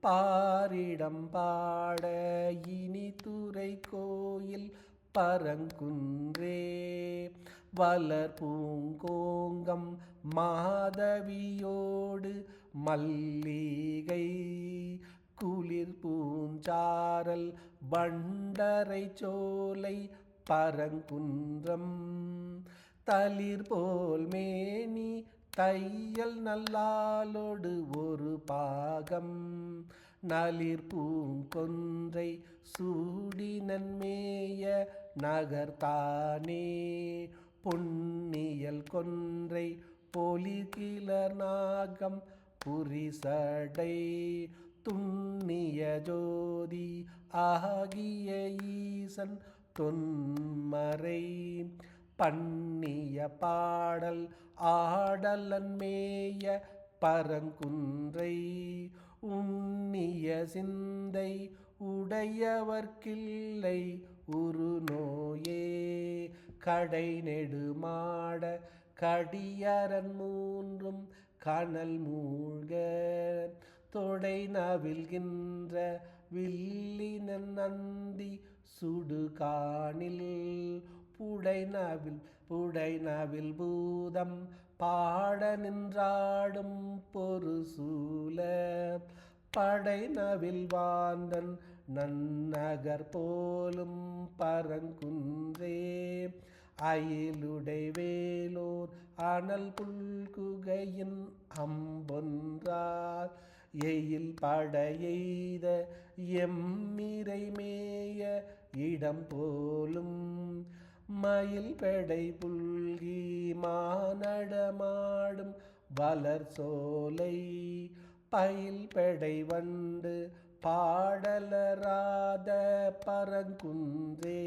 பாரிடம் பாட இனி துறை கோயில் பரங்குன்றே வளர் பூங்கோங்கம் மாதவியோடு மல்லிகை குளிர் பூஞ்சாரல் வண்டரை சோலை பரங்குன்றம் தளிர் போல் மேனி தையல் நல்லாலோடு ஒரு பாகம் நளிர் பூங்கொன்றை சூடி நன்மேய நகர்த்தானே பொன்னியல் கொன்றை பொலிகிலர் நாகம் புரிசடை துண்ணிய ஜோதி ஆகிய ஈசன் தொன்மறை பண்ணிய பாடல் ஆடலன் மேய பரங்குன்றை உண்ணிய சிந்தை உடையவர்க்கில்லை உரு நோயே கடை நெடுமாட கடியரன் மூன்றும் கனல் மூழ்க தொடை நவில்கின்ற வில்லினன் நந்தி சுடுகாணில் புடைநவில் பூதம் பாட நின்றாடும் பொருசூல படைநவில் வாந்தன் நன்னகர் போலும் பரங்குன்றே அயிலுடை வேலோர் அனல் புல்குகையின் அம்பொன்றார் எயில் படையெய்த எம்மிரை மேய இடம் போலும் மயில் பெடை புல்கி மானடமாடும் வளர் சோலை பயில் பெடை வண்டு பாடலராத பரங்குன்றே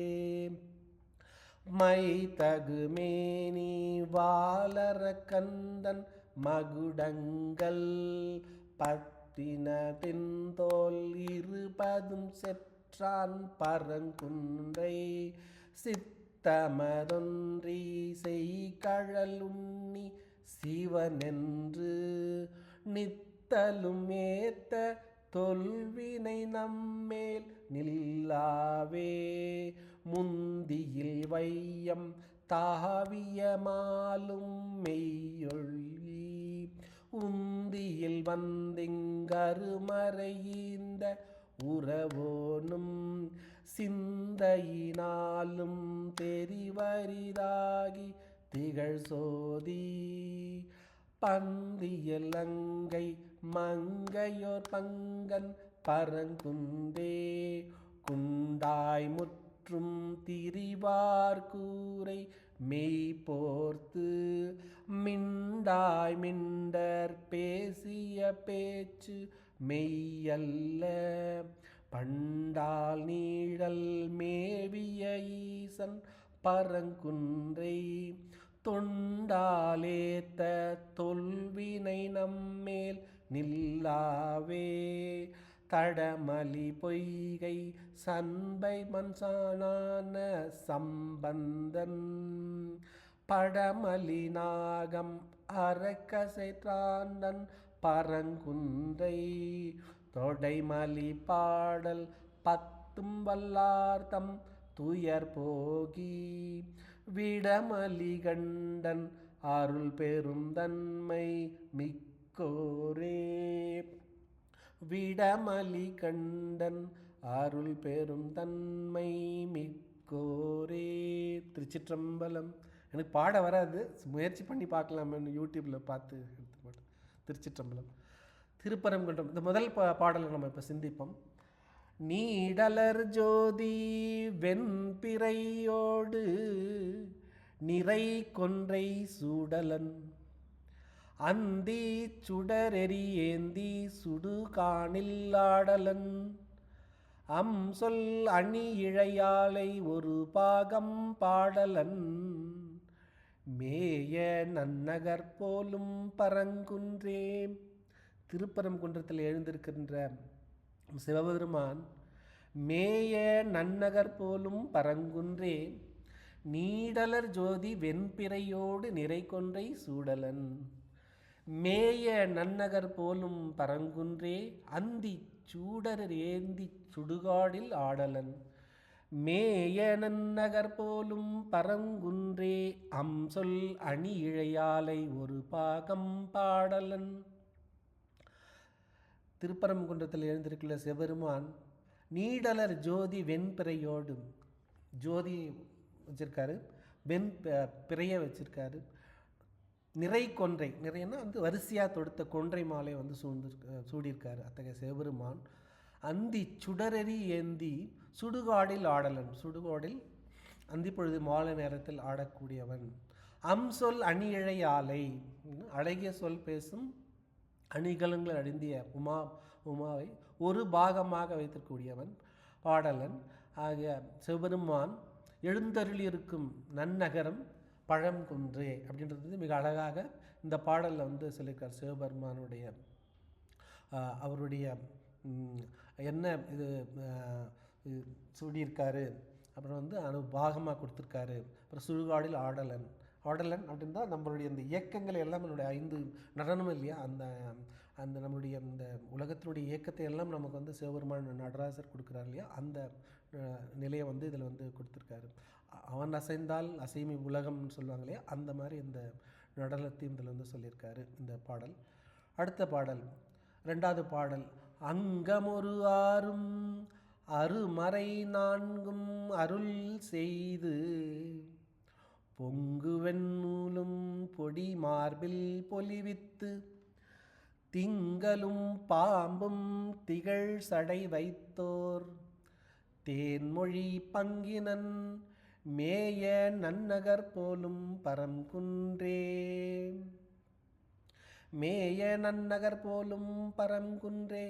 மை தகுமேனி வாளர கந்தன் மகுடங்கள் பத்தின பின்தோல் இருபதும் செற்றான் பரங்குன்றை சித்தமதொன்றி செய்கழல் உண்ணி சிவனென்று நித்தலும் ஏத்த தொல்வினை நம்மேல் நில்லாவே முந்தியில் வையம் தாவிய மாலும் மெய்யொழி உந்தியில் வந்திங்கருமறையீந்த உறவோனும் சிந்தையினாலும் தெரிவரிதாகி திகழ் சோதி பந்தியல் அங்கை மங்கையோர் பங்கன் பரங்குன்றே குண்டாய் முற்றும் திரிவார் கூரை மெய் போர்த்து மிண்டாய் மிண்டர் பேசிய பேச்சு மெய்யல்ல பண்டால் நீழல் மேவிய ஈசன் பரங்குன்றை தொண்டாலேத்த தொல்வினை நம்மேல் நில்லாவே தடமலி பொய்கை சண்பை மன்சானான சம்பந்தன் படமலி நாகம் அரக்கசைத்ராண்டன் பரங்குன்றை தொடைமலி பாடல் பத்தும் வல்லார்த்தம் துயர் போகி விடமலி கண்டன் அருள் பெரும் தன்மை மிக்கோரே விடமலி கண்டன் அருள் பெரும் தன்மை மிக்கோரே. திருச்சிற்றம்பலம். எனக்கு பாட வராது, முயற்சி பண்ணி பார்க்கலாமேன்னு யூடியூப்பில் பார்த்து எடுத்து பாட்டு. திருச்சிற்றம்பலம். திருப்பரங்குன்றம். இந்த முதல் பாடலை நம்ம இப்போ சிந்திப்போம். நீடலர் ஜோதி வெண்பிறையோடு நிறை கொன்றை சூடலன் அந்தி சுடரெறி ஏந்தி சுடுகாணில் ஆடலன் சொல் அணி இழையாலை ஒரு பாகம் பாடலன் மேய நன்னகர் போலும் பரங்குன்றே. திருப்பரங்குன்றத்தில் எழுந்திருக்கின்ற சிவபெருமான் மேய நன்னகர் போலும் பரங்குன்றே நீடலர் ஜோதி வெண்பிறையோடு நிறை கொன்றை சூடலன். மேய நன்னகர் போலும் பரங்குன்றே அந்தி சூடர் ஏந்தி சுடுகாடில் ஆடலன். மேய நன்னகர் போலும் பரங்குன்றே சொல் அணி இழையாலை ஒரு பாகம் பாடலன். திருப்பரங்குன்றத்தில் எழுந்திருக்கிற சிவபெருமான் நீடலர் ஜோதி வெண்பிறையோடு, ஜோதி வச்சிருக்காரு, பிறைய வச்சிருக்காரு, நிறை கொன்றை, நிறையன்னா வந்து வரிசையாக தொடுத்த கொன்றை மாலை வந்து சூடியிருக்காரு. அத்தகைய சிவபெருமான் அந்தி சுடரெறி ஏந்தி சுடுகாடில் ஆடலன். சுடுகாடில் அந்தி பொழுது மாலை நேரத்தில் ஆடக்கூடியவன். சொல் அணியிழை ஆலை. அழகிய சொல் பேசும் அணிகலன்கள் அடிந்திய உமாவை ஒரு பாகமாக வைத்திருக்கக்கூடியவன் பாடலன். ஆகிய சிவபெருமான் எழுந்தருளியிருக்கும் நன்னகரம் பழங்குன்றே அப்படின்றது மிக அழகாக இந்த பாடலில் வந்து சொல்லியிருக்கார். சிவபெருமானுடைய அவருடைய என்ன இது சொல்லியிருக்காரு, அப்புறம் வந்து பாகமாக கொடுத்துருக்காரு. அப்புறம் சுடுகாடில் ஆடலன். ஆடலன் அப்படின்னா நம்மளுடைய இந்த இயக்கங்கள் எல்லாம் நம்மளுடைய 5 நடனம் இல்லையா, அந்த அந்த நம்மளுடைய இந்த உலகத்தினுடைய இயக்கத்தை எல்லாம் நமக்கு வந்து சிவபெருமான் நடராசர் கொடுக்குறார் இல்லையா, அந்த நிலையை வந்து இதில் வந்து கொடுத்துருக்காரு. அவன் அசைந்தால் அசைமி உலகம்னு சொல்லுவாங்க இல்லையா, அந்த மாதிரி இந்த நடனத்தையும் இதில் வந்து சொல்லியிருக்காரு இந்த பாடல். அடுத்த பாடல் 2வது பாடல். அங்கமொரு ஆறும் அருமறை 4ம் அருள் செய்து பொங்குவெண்ணூலும் பொடி மார்பில் பொலிவித்து திங்களும் பாம்பும் திகழ் சடை வைத்தோர் தேன்மொழி பங்கினன் மேய நன்னகர் போலும் பரம்குன்றே. மேய நன்னகர் போலும் பரம்குன்றே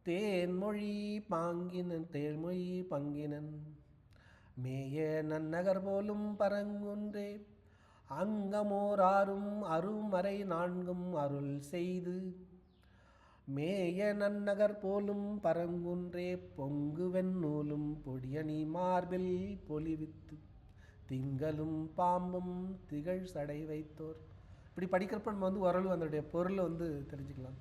தேன்மொழி பங்கினன் மேய நன்னகர் போலும் பரங்குன்றே. அங்கமோர் ஆறும் அருமறை 4ம் அருள் செய்து மேய நன்னகர் போலும் பரங்குன்றே பொங்குவெண்ணூலும் பொடியணி மார்பில் பொலிவித்து திங்களும் பாம்பும் திகழ் சடை வைத்தோர். இப்படி படிக்கிறப்ப நம்ம வந்து ஓரளவு அதனுடைய பொருளை வந்து தெரிஞ்சுக்கலாம்.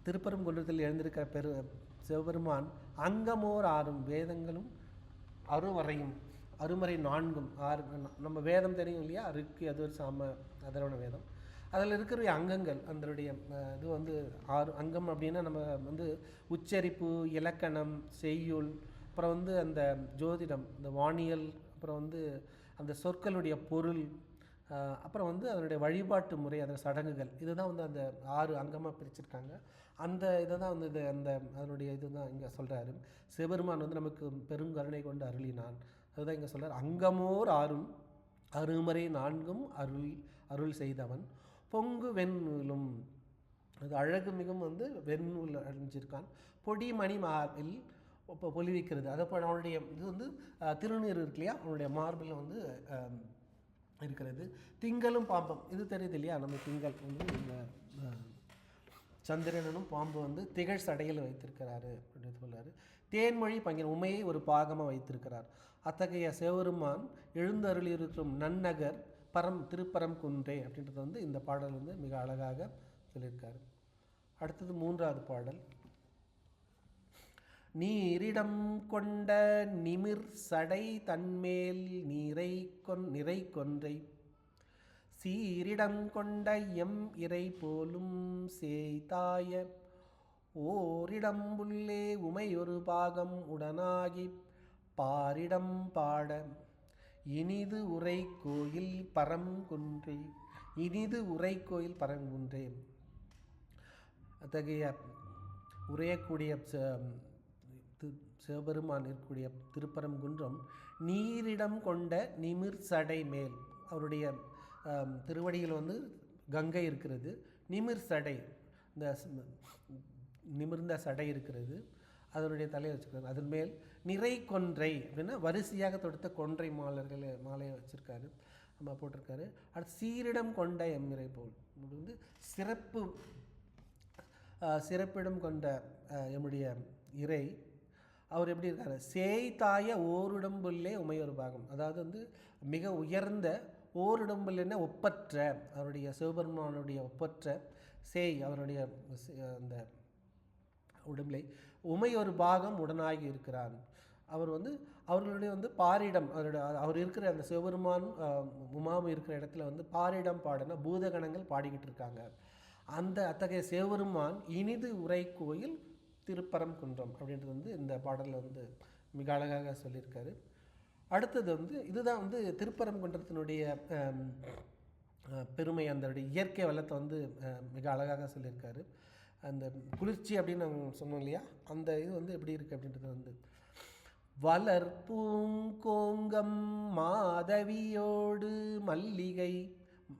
திருப்பரங்குன்றத்தில் எழுந்திருக்கிற சிவபெருமான் அங்கமோர் ஆறும் வேதங்களும் அருமறை 4ம் 6 நம்ம வேதம் தெரியும் இல்லையா, ரிக்கு யஜுர் சாம அதர்வண வேதம். அதில் இருக்கிற அங்கங்கள் அதனுடைய இது வந்து 6 அங்கம் அப்படின்னா நம்ம வந்து உச்சரிப்பு, இலக்கணம், செய்யுள், அப்புறம் வந்து அந்த ஜோதிடம், இந்த வானியல், அப்புறம் வந்து அந்த சொற்களுடைய பொருள், அப்புறம் வந்து அதனுடைய வழிபாட்டு முறை, அதன் சடங்குகள், இதுதான் வந்து அந்த 6 அங்கமாக பிரிச்சிருக்காங்க. அந்த இதை தான் வந்து அந்த அதனுடைய இதுதான் இங்கே சொல்கிறாரு. சிவபெருமான் வந்து நமக்கு பெருங்கருணை கொண்டு அருளினான், அதுதான் இங்கே சொல்கிறார். அங்கமோர் ஆறும் அருமறை 4ம் அருள் செய்தவன் பொங்கு வெண்ணூலும். அது அழகு மிகவும் வந்து வெண்ணூல் அணிஞ்சிருக்கான். பொடி மணி மார்பில் இப்போ பொலிவிக்கிறது. அதை அவனுடைய இது வந்து திருநீர் இருக்கு இல்லையா, அவனுடைய மார்பில் வந்து இருக்கிறது. திங்களும் பாம்பும் இது தெரியுது இல்லையா, நம்ம திங்கள் வந்து இந்த சந்திரனும் பாம்பு வந்து திகழ் சடையில் வைத்திருக்கிறாரு அப்படின்னு சொல்கிறாரு. தேன்மொழி பங்கின உமையை ஒரு பாகமாக வைத்திருக்கிறார். அத்தகைய சிவபெருமான் எழுந்தருளியிருக்கும் நன்னகர் திருப்பரங்குன்றே அப்படின்றது வந்து இந்த பாடல் வந்து மிக அழகாக சொல்லியிருக்காரு. அடுத்தது 3வது பாடல். நீரிடம் கொண்ட நிமிர் சடை தன்மேல் நிறை கொன்றை சீரிடம் கொண்ட இறை போலும் சேய்தாய ஓரிடம்புள்ளே உமையொரு பாகம் உடனாகி பாரிடம் பாட இனிது உரை கோயில் பரங்குன்றே. அத்தகைய உரையக்கூடிய சிவபெருமான் இருக்கக்கூடிய திருப்பரங்குன்றம் நீரிடம் கொண்ட நிமிர் சடை மேல், அவருடைய திருவடியில் வந்து கங்கை இருக்கிறது. நிமிர் சடை, இந்த நிமிர்ந்த சடை இருக்கிறது, அதனுடைய தலையை வச்சுருக்காரு. அதன் மேல் நிறை கொன்றை அப்படின்னா வரிசையாக தொடுத்த கொன்றை மாலையை வச்சுருக்காரு, நம்ம போட்டிருக்காரு. அடுத்து சீரிடம் கொண்ட எம்மிறை போல், இது வந்து சிறப்பிடம் கொண்ட எம்முடைய இறை. அவர் எப்படி இருக்காரு, சேய்தாய ஓரிடம்புள்ளே உமையொரு பாகம், அதாவது வந்து மிக உயர்ந்த ஓரிடம்புல்லைன்னா ஒப்பற்ற, அவருடைய சிவபெருமானுடைய ஒப்பற்ற சேய், அவருடைய அந்த உடம்பிலை உமையொரு பாகம் உடனாகி இருக்கிறார். அவர் வந்து அவர்களுடைய வந்து பாரிடம், அவர் இருக்கிற அந்த சிவபெருமான் உமாவும் இருக்கிற இடத்துல வந்து பாரிடம் பாடுனா பூதகணங்கள் பாடிக்கிட்டு இருக்காங்க. அத்தகைய சிவபெருமான் இனிது உரை கோயில் திருப்பரங்குன்றம் அப்படின்றது வந்து இந்த பாடலில் வந்து மிக அழகாக சொல்லியிருக்காரு. அடுத்தது வந்து இதுதான் வந்து திருப்பரங்குன்றத்தினுடைய பெருமை, அந்த இயற்கை வளத்தை வந்து மிக அழகாக சொல்லியிருக்காரு. அந்த குளிர்ச்சி அப்படின்னு நாங்கள் சொன்னோம் இல்லையா, அந்த இது வந்து எப்படி இருக்குது அப்படின்றது வந்து வளர்ப்பூங்கோங்கம் மாதவியோடு மல்லிகை.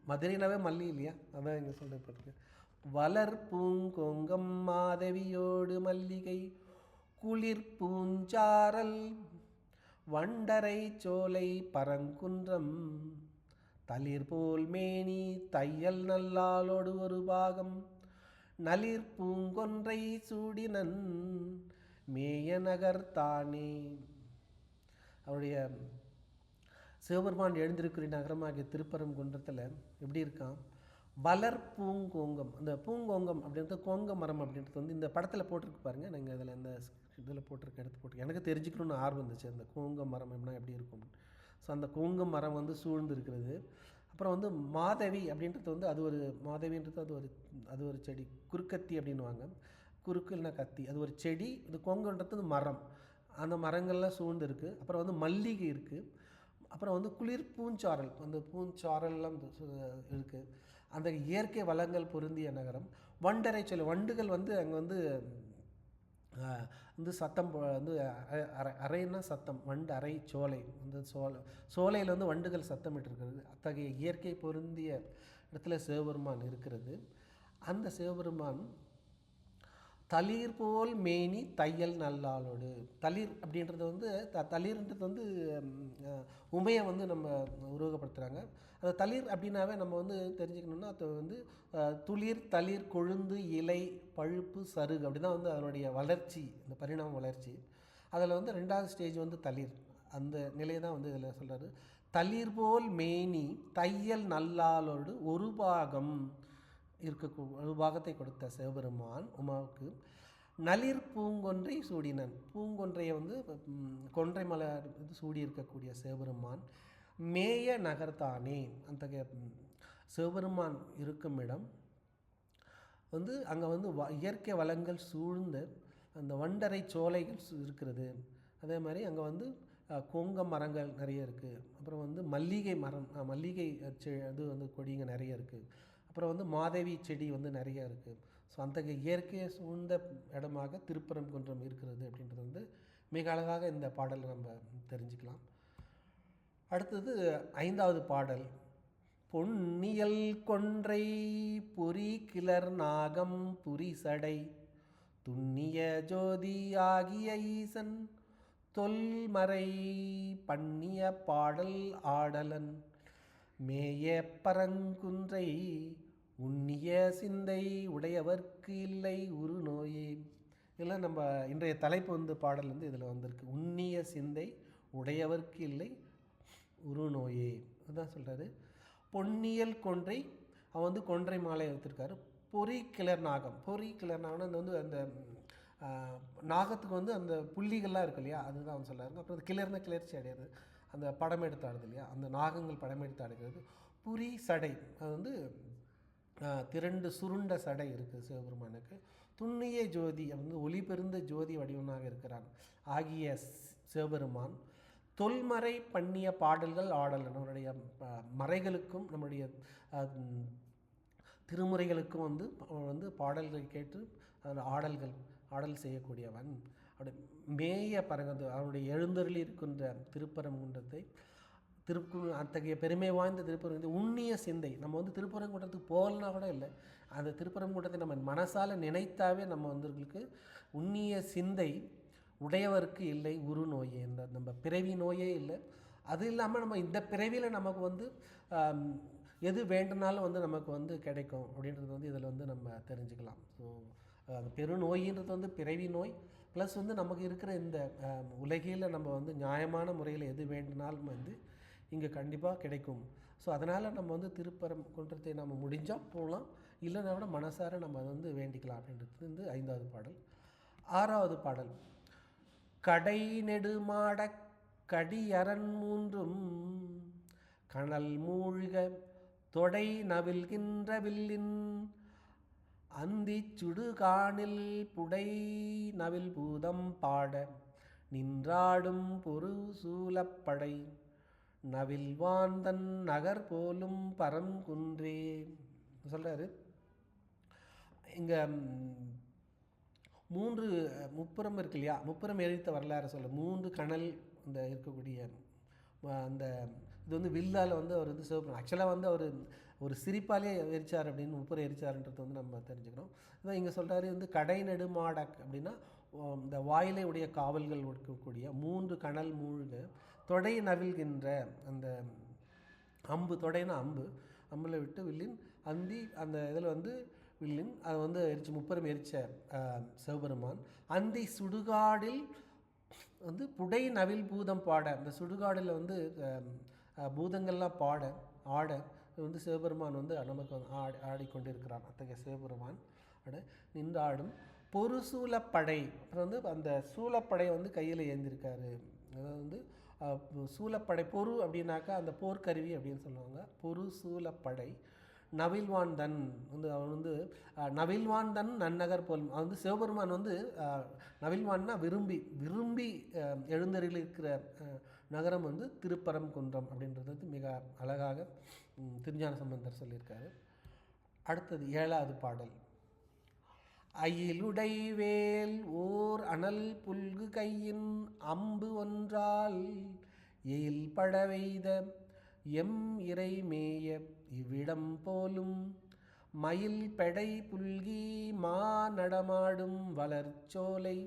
மதுரைனாவே மல்லி இல்லையா, அதான் இங்கே சொல்லப்பட்டிருக்கு. வளர்ப்பூங்கோங்கம் மாதவியோடு மல்லிகை குளிர் பூஞ்சாரல் வண்டரை சோலை பரங்குன்றம் தளிர் போல் மேனி தையல் நல்லாளோடு ஒரு பாகம் நளிர் பூங்கொன்றை சூடினன் மேய நகர் தானே. அவருடைய சிவபெருமான் எழுந்திருக்கிற நகரமாகிய திருப்பரங்குன்றத்தில் எப்படி இருக்கான், வளர் பூங்கோங்கம். அந்த பூங்கோங்கம் அப்படின்றது கோங்க மரம் அப்படின்றது வந்து இந்த படத்தில் போட்டிருக்கு பாருங்கள். நீங்கள் இதில் இந்த இதில் போட்டிருக்க எடுத்து போட்டிருக்கேன். எனக்கு தெரிஞ்சுக்கணும்னு ஆர்வம் இருந்துச்சு அந்த கோங்க மரம் எப்படின்னா எப்படி இருக்கும். ஸோ அந்த கோங்க மரம் வந்து சூழ்ந்து இருக்கிறது. அப்புறம் வந்து மாதவி அப்படின்றது வந்து அது ஒரு மாதவின்றது அது ஒரு செடி. குறுக்கத்தி அப்படின்வாங்க, குறுக்கு இல்லைனா கத்தி, அது ஒரு செடி. இது கொங்குன்றது மரம், அந்த மரங்கள்லாம் சூழ்ந்து இருக்குது. அப்புறம் வந்து மல்லிகை இருக்குது. அப்புறம் வந்து குளிர் பூஞ்சாரல், அந்த பூஞ்சாரல்லாம் இருக்குது. அந்த இயற்கை வளங்கள் பொருந்திய நகரம். வண்டரை சோலை, வண்டுகள் வந்து அங்கே வந்து சத்தம் வந்து அறைன்னா சத்தம், வண்டு அறை சோலை, அந்த சோலையில் வந்து வண்டுகள் சத்தமிட்டு இருக்கிறது. அத்தகைய இயற்கை பொருந்திய இடத்துல சிவபெருமான் இருக்கிறது. அந்த சிவபெருமான் தளிர் போல் மேனி தையல் நல்லாளோடு. தளிர் அப்படின்றது வந்து தளிர்ன்றது வந்து உமையை வந்து நம்ம உருவகப்படுத்துகிறாங்க. அந்த தளிர் அப்படின்னாவே நம்ம வந்து தெரிஞ்சுக்கணுன்னா அது வந்து துளிர் தளிர் கொழுந்து இலை பழுப்பு சருகு அப்படி தான் வந்து அதனுடைய வளர்ச்சி, இந்த பரிணாம வளர்ச்சி. அதில் வந்து 2வது ஸ்டேஜ் வந்து தளிர், அந்த நிலையை தான் வந்து இதில் சொல்கிறாரு. தளிர் போல் மேனி தையல் நல்லாளோடு ஒரு பாகம் ஒரு பாகத்தை கொடுத்த சிவபெருமான் உமாவுக்கு நளிர் பூங்கொன்றை சூடினன். பூங்கொன்றையை வந்து கொன்றை மலர் இது சூடி இருக்கக்கூடிய சிவபெருமான் மேய நகர்தானே. அந்த சிவபெருமான் இருக்கும் இடம் வந்து அங்கே வந்து இயற்கை வளங்கள் சூழ்ந்த அந்த வண்டரை சோலைகள் இருக்கிறது. அதே மாதிரி அங்கே வந்து கொங்க மரங்கள் நிறைய இருக்குது. அப்புறம் வந்து மல்லிகை மரம், மல்லிகை இது வந்து கொடிங்க நிறைய இருக்குது. அப்புறம் வந்து மாதவி செடி வந்து நிறைய இருக்குது. ஸோ அந்த இயற்கையை சூழ்ந்த இடமாக திருப்பரங்குன்றம் இருக்கிறது அப்படின்றது வந்து மிக அழகாக இந்த பாடலை நம்ம தெரிஞ்சுக்கலாம். அடுத்தது 5வது பாடல். பொன்னியல் கொன்றை பொறி கிளர் நாகம் புரிசடை துண்ணிய ஜோதி ஆகிய ஈசன் தொல்மறை பண்ணிய பாடல் ஆடலன் மேய பரங்குன்றை உண்ணிய சிந்தை உடையவர்க்கு இல்லை உரு நோயே. இதெல்லாம் நம்ம இன்றைய தலைப்பு வந்து பாடல் வந்து இதில் வந்திருக்கு. உண்ணிய சிந்தை உடையவர்க்கு இல்லை உரு நோயே அதுதான் சொல்கிறாரு. பொன்னியல் கொன்றை, அவன் வந்து கொன்றை மாலை எடுத்திருக்காரு. பொறி கிளர் நாகம், பொறி கிளர் நாகம்னா அந்த வந்து அந்த நாகத்துக்கு வந்து அந்த புள்ளிகள்லாம் இருக்கு இல்லையா, அதுதான் அவன் சொல்கிறாரு. அப்புறம் கிளர்னா கிளர்ச்சி அடையாது, அந்த படம் எடுத்து ஆடுது இல்லையா, அந்த நாகங்கள் படம் எடுத்து ஆடுகிறது. புரி சடை, அது வந்து திரண்டு சுருண்ட சடை இருக்குது சிவபெருமானுக்கு. துண்ணிய ஜோதி, வந்து ஒளி பெருந்த ஜோதி வடிவனாக இருக்கிறான் ஆகிய சிவபெருமான் தொல்மறை பண்ணிய பாடல்கள் ஆடல். நம்மளுடைய மறைகளுக்கும் நம்முடைய திருமுறைகளுக்கும் வந்து பாடல்கள் கேட்டு ஆடல் செய்யக்கூடியவன். அப்படி மேய பரங்கந்து அவனுடைய எழுந்தருளி இருக்கின்ற திருப்பரங்குன்றத்தை அத்தகைய பெருமை வாய்ந்த திருப்பரங்குன்றம் உண்ணிய சிந்தை. நம்ம வந்து திருப்பரங்குன்றத்துக்கு போகலனா கூட இல்லை, அந்த திருப்பரங்குன்றத்தை நம்ம மனசால் நினைத்தாவே நம்ம வந்துருக்கு உண்ணிய சிந்தை உடையவருக்கு இல்லை உரு நோயே. இந்த நம்ம பிறவி நோயே இல்லை. அது இல்லாமல் நம்ம இந்த பிறவியில் நமக்கு வந்து எது வேண்டுனாலும் வந்து நமக்கு வந்து கிடைக்கும் அப்படின்றது வந்து இதில் வந்து நம்ம தெரிஞ்சுக்கலாம். ஸோ அந்த பெருநோயின்றது வந்து பிறவி நோய் ப்ளஸ் வந்து நமக்கு இருக்கிற இந்த உலகில் நம்ம வந்து நியாயமான முறையில் எது வேண்டுனாலும் வந்து இங்கே கண்டிப்பாக கிடைக்கும். ஸோ அதனால் நம்ம வந்து திருப்பரங்குன்றத்தை நம்ம முடிஞ்சால் போகலாம், இல்லைன்னா கூட மனசார நம்ம அதை வந்து வேண்டிக்கலாம் அப்படின்றது வந்து 5வது பாடல். 6வது பாடல். கடை நெடுமாட கடியரண் மூன்றும் கனல் மூழ்க தொடை நவில்கின்ற வில்லின் அந்தி சுடுகாணில் புடை நவில் பூதம் பாட நின்றாடும் பொரு சூலப்படை நவில் வாந்தன் நகர் போலும் பரங்குன்றே சொல்கிறாரு. இங்கே மூன்று முப்புறம் இருக்கு இல்லையா, முப்புறம் எரித்த வரலாறு சொல்ல 3 கனல் இந்த இருக்கக்கூடிய அந்த இது வந்து வில்லால் வந்து அவர் வந்து சிவப்பு ஆக்சுவலாக வந்து அவர் ஒரு சிரிப்பாலே எரிச்சார் அப்படின்னு முப்புறம் எரிச்சாருன்றது வந்து நம்ம தெரிஞ்சுக்கிறோம். அதான் இங்கே சொல்கிறாரு வந்து கடை நெடுமாடக் அப்படின்னா இந்த வாயிலை உடைய காவல்கள் இருக்கக்கூடிய 3 கனல் மூழ்க தொடை நவில்கின்ற அந்த அம்பு, தொடைனா அம்பில் விட்டு வில்லின் அந்தி அந்த இதில் வந்து வில்லின் அதை வந்து எரிச்சு முப்பெரும் எரிச்ச சிவபெருமான் அந்தி சுடுகாடில் வந்து புடை நவில் பூதம் பாட, அந்த சுடுகாடில் வந்து பூதங்கள்லாம் ஆட வந்து சிவபெருமான் வந்து நமக்கு ஆடிக்கொண்டிருக்கிறான். அத்தகைய சிவபெருமான் நின்றாடும் பொருசூலப்படை, அப்புறம் வந்து அந்த சூலப்படை வந்து கையில் ஏந்திருக்காரு. அதாவது வந்து சூலப்படை பொரு அப்படின்னாக்கா அந்த போர்க்கருவி அப்படின்னு சொல்லுவாங்க. பொரு சூலப்படை நவில்வான் தன் வந்து அவன் வந்து நவில்வான் தன் நன்னகர் போல், அவன் வந்து சிவபெருமான் வந்து நவில்வான்னா விரும்பி எழுந்தருளில் இருக்கிற நகரம் வந்து திருப்பரங்குன்றம் அப்படின்றது வந்து மிக அழகாக திருஞான சம்பந்தர் சொல்லியிருக்காரு. அடுத்தது 7வது பாடல். அயிலுடை வேல் ஓர் அனல் புல்கு கையின் அம்பு ஒன்றால் எயில் படவெய்த எம் இறை மேய இவ்விடம் போலும் மயில் பெடை புல்கி மா நடமாடும் வளர்ச்சோலை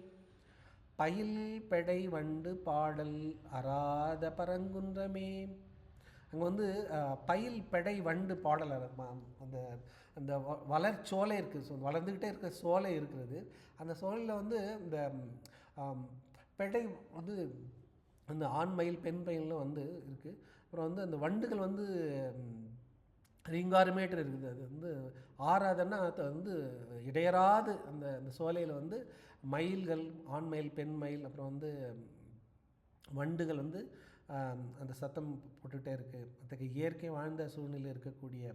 பயில் பெடை வண்டு பாடல் அராத பரங்குன்றமே. அங்கே வந்து பயில் பெடை வண்டு பாடல் அந்த அந்த வளர்ச்சோலை இருக்குது, ஸோ வளர்ந்துக்கிட்டே இருக்கிற சோலை இருக்கிறது. அந்த சோலையில் வந்து இந்த பெடை வந்து அந்த ஆண் மயில் பெண் மயிலும் வந்து இருக்குது. அப்புறம் வந்து அந்த வண்டுகள் வந்து ரீங்காரமேட்டு இருக்குது. அது வந்து ஆறாதன்னா அது வந்து இடையராது அந்த அந்த சோலையில் வந்து மயில்கள், ஆண் மயில் பெண் மயில் அப்புறம் வந்து வண்டுகள் வந்து அந்த சத்தம் போட்டுகிட்டே இருக்குது. அத்தகைய இயற்கை வாழ்ந்த சூழ்நிலை இருக்கக்கூடிய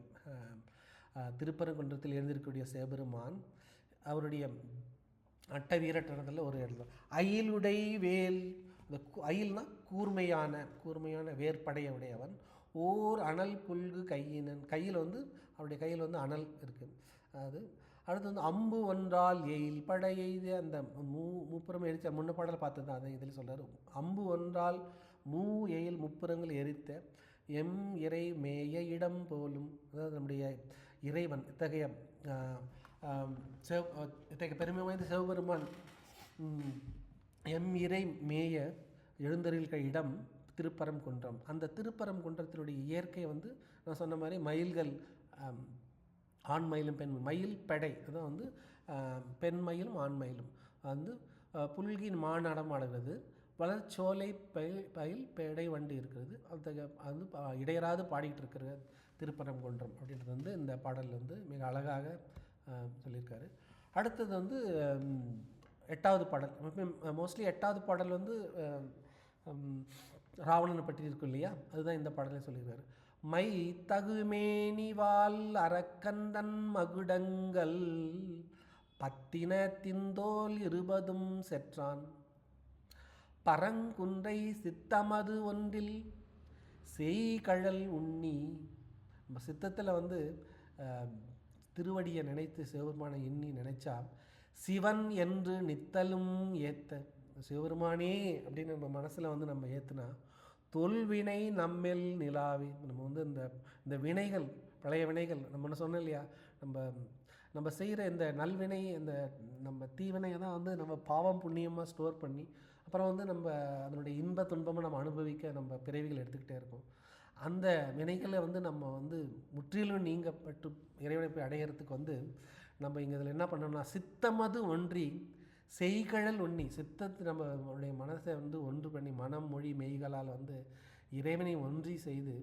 திருப்பரங்குன்றத்தில் எழுந்திருக்கக்கூடிய சிவபெருமான் அவருடைய அட்ட வீரட்டனத்தில் ஒரு இடத்துல அயிலுடை வேல், இந்த அயில்னா கூர்மையான வேற்படைய உடையவன், ஓர் அனல் புல்கு கையினன், கையில் வந்து அவருடைய கையில் வந்து அனல் இருக்குது. அது அடுத்து வந்து அம்பு ஒன்றால் எயில் படை எய்து, அந்த முப்புறம் எரித்த முன்ன பாடல் பார்த்தது அதை இதில் சொல்கிறார். அம்பு ஒன்றால் எயில் முப்புறங்கள் எரித்த எம் இறை மேய இடம் போலும், அதாவது நம்முடைய இறைவன் இத்தகைய பெருமை வாய்ந்த சிவபெருமான் எம் இறை மேய எழுந்தருள்க இடம் திருப்பரங்குன்றம். அந்த திருப்பரங்குன்றத்தினுடைய இயற்கை வந்து நான் சொன்ன மாதிரி மயில்கள், ஆண் மயிலும் பெண் மயில் பெடை, அதுதான் வந்து பெண் மயிலும் ஆண் மயிலும் வந்து புல்கின் நடமாடுகிறது, வளர்ச்சோலை பயில் பெடை வண்டு இருக்கிறது. அந்த அது இடையராது பாடிக்கிட்டு இருக்கிற திருப்பரங்குன்றம் அப்படின்றது வந்து இந்த பாடலில் வந்து மிக அழகாக சொல்லியிருக்காரு. அடுத்தது வந்து 8வது பாடல். மோஸ்ட்லி 8வது பாடல் வந்து ராவணனை பற்றி இருக்கும் இல்லையா, அதுதான் இந்த பாடலை சொல்லியிருக்காரு. மை தகுமேனிவால் அரக்கந்தன் மகுடங்கள் பத்தின திந்தோல் 20 செற்றான் பரங்குன்றை சித்தமது ஒன்றில் செய்கழல் உண்ணி. நம்ம சித்தத்தில் வந்து திருவடியை நினைத்து சிவபெருமானை எண்ணி நினைச்சா சிவன் என்று நித்தலும் ஏத்த, சிவபெருமானே அப்படின்னு நம்ம மனசில் வந்து நம்ம ஏற்றுனா தொல்வினை நம்மில் நிலாவி. நம்ம வந்து இந்த வினைகள், பழைய வினைகள், நம்ம சொன்னோம் இல்லையா, நம்ம செய்கிற இந்த நல்வினை, இந்த நம்ம தீவினையை தான் வந்து நம்ம பாவம் புண்ணியமாக ஸ்டோர் பண்ணி அப்புறம் வந்து நம்ம அதனுடைய இன்ப துன்பமாக நம்ம அனுபவிக்க நம்ம பிறவிகள் எடுத்துக்கிட்டே இருக்கோம். அந்த வினைகளை வந்து நம்ம வந்து முற்றிலும் நீங்கப்பட்டு இறைவனை போய் அடையிறதுக்கு வந்து நம்ம இங்கே இதில் என்ன பண்ணோம்னா சித்தமது ஒன்றி செய்கழல் உண்ணி, சித்தத்தை நம்மளுடைய மனசை வந்து ஒன்று பண்ணி மனம் மொழி மெய்களால் வந்து இறைவனை ஒன்றி செய்து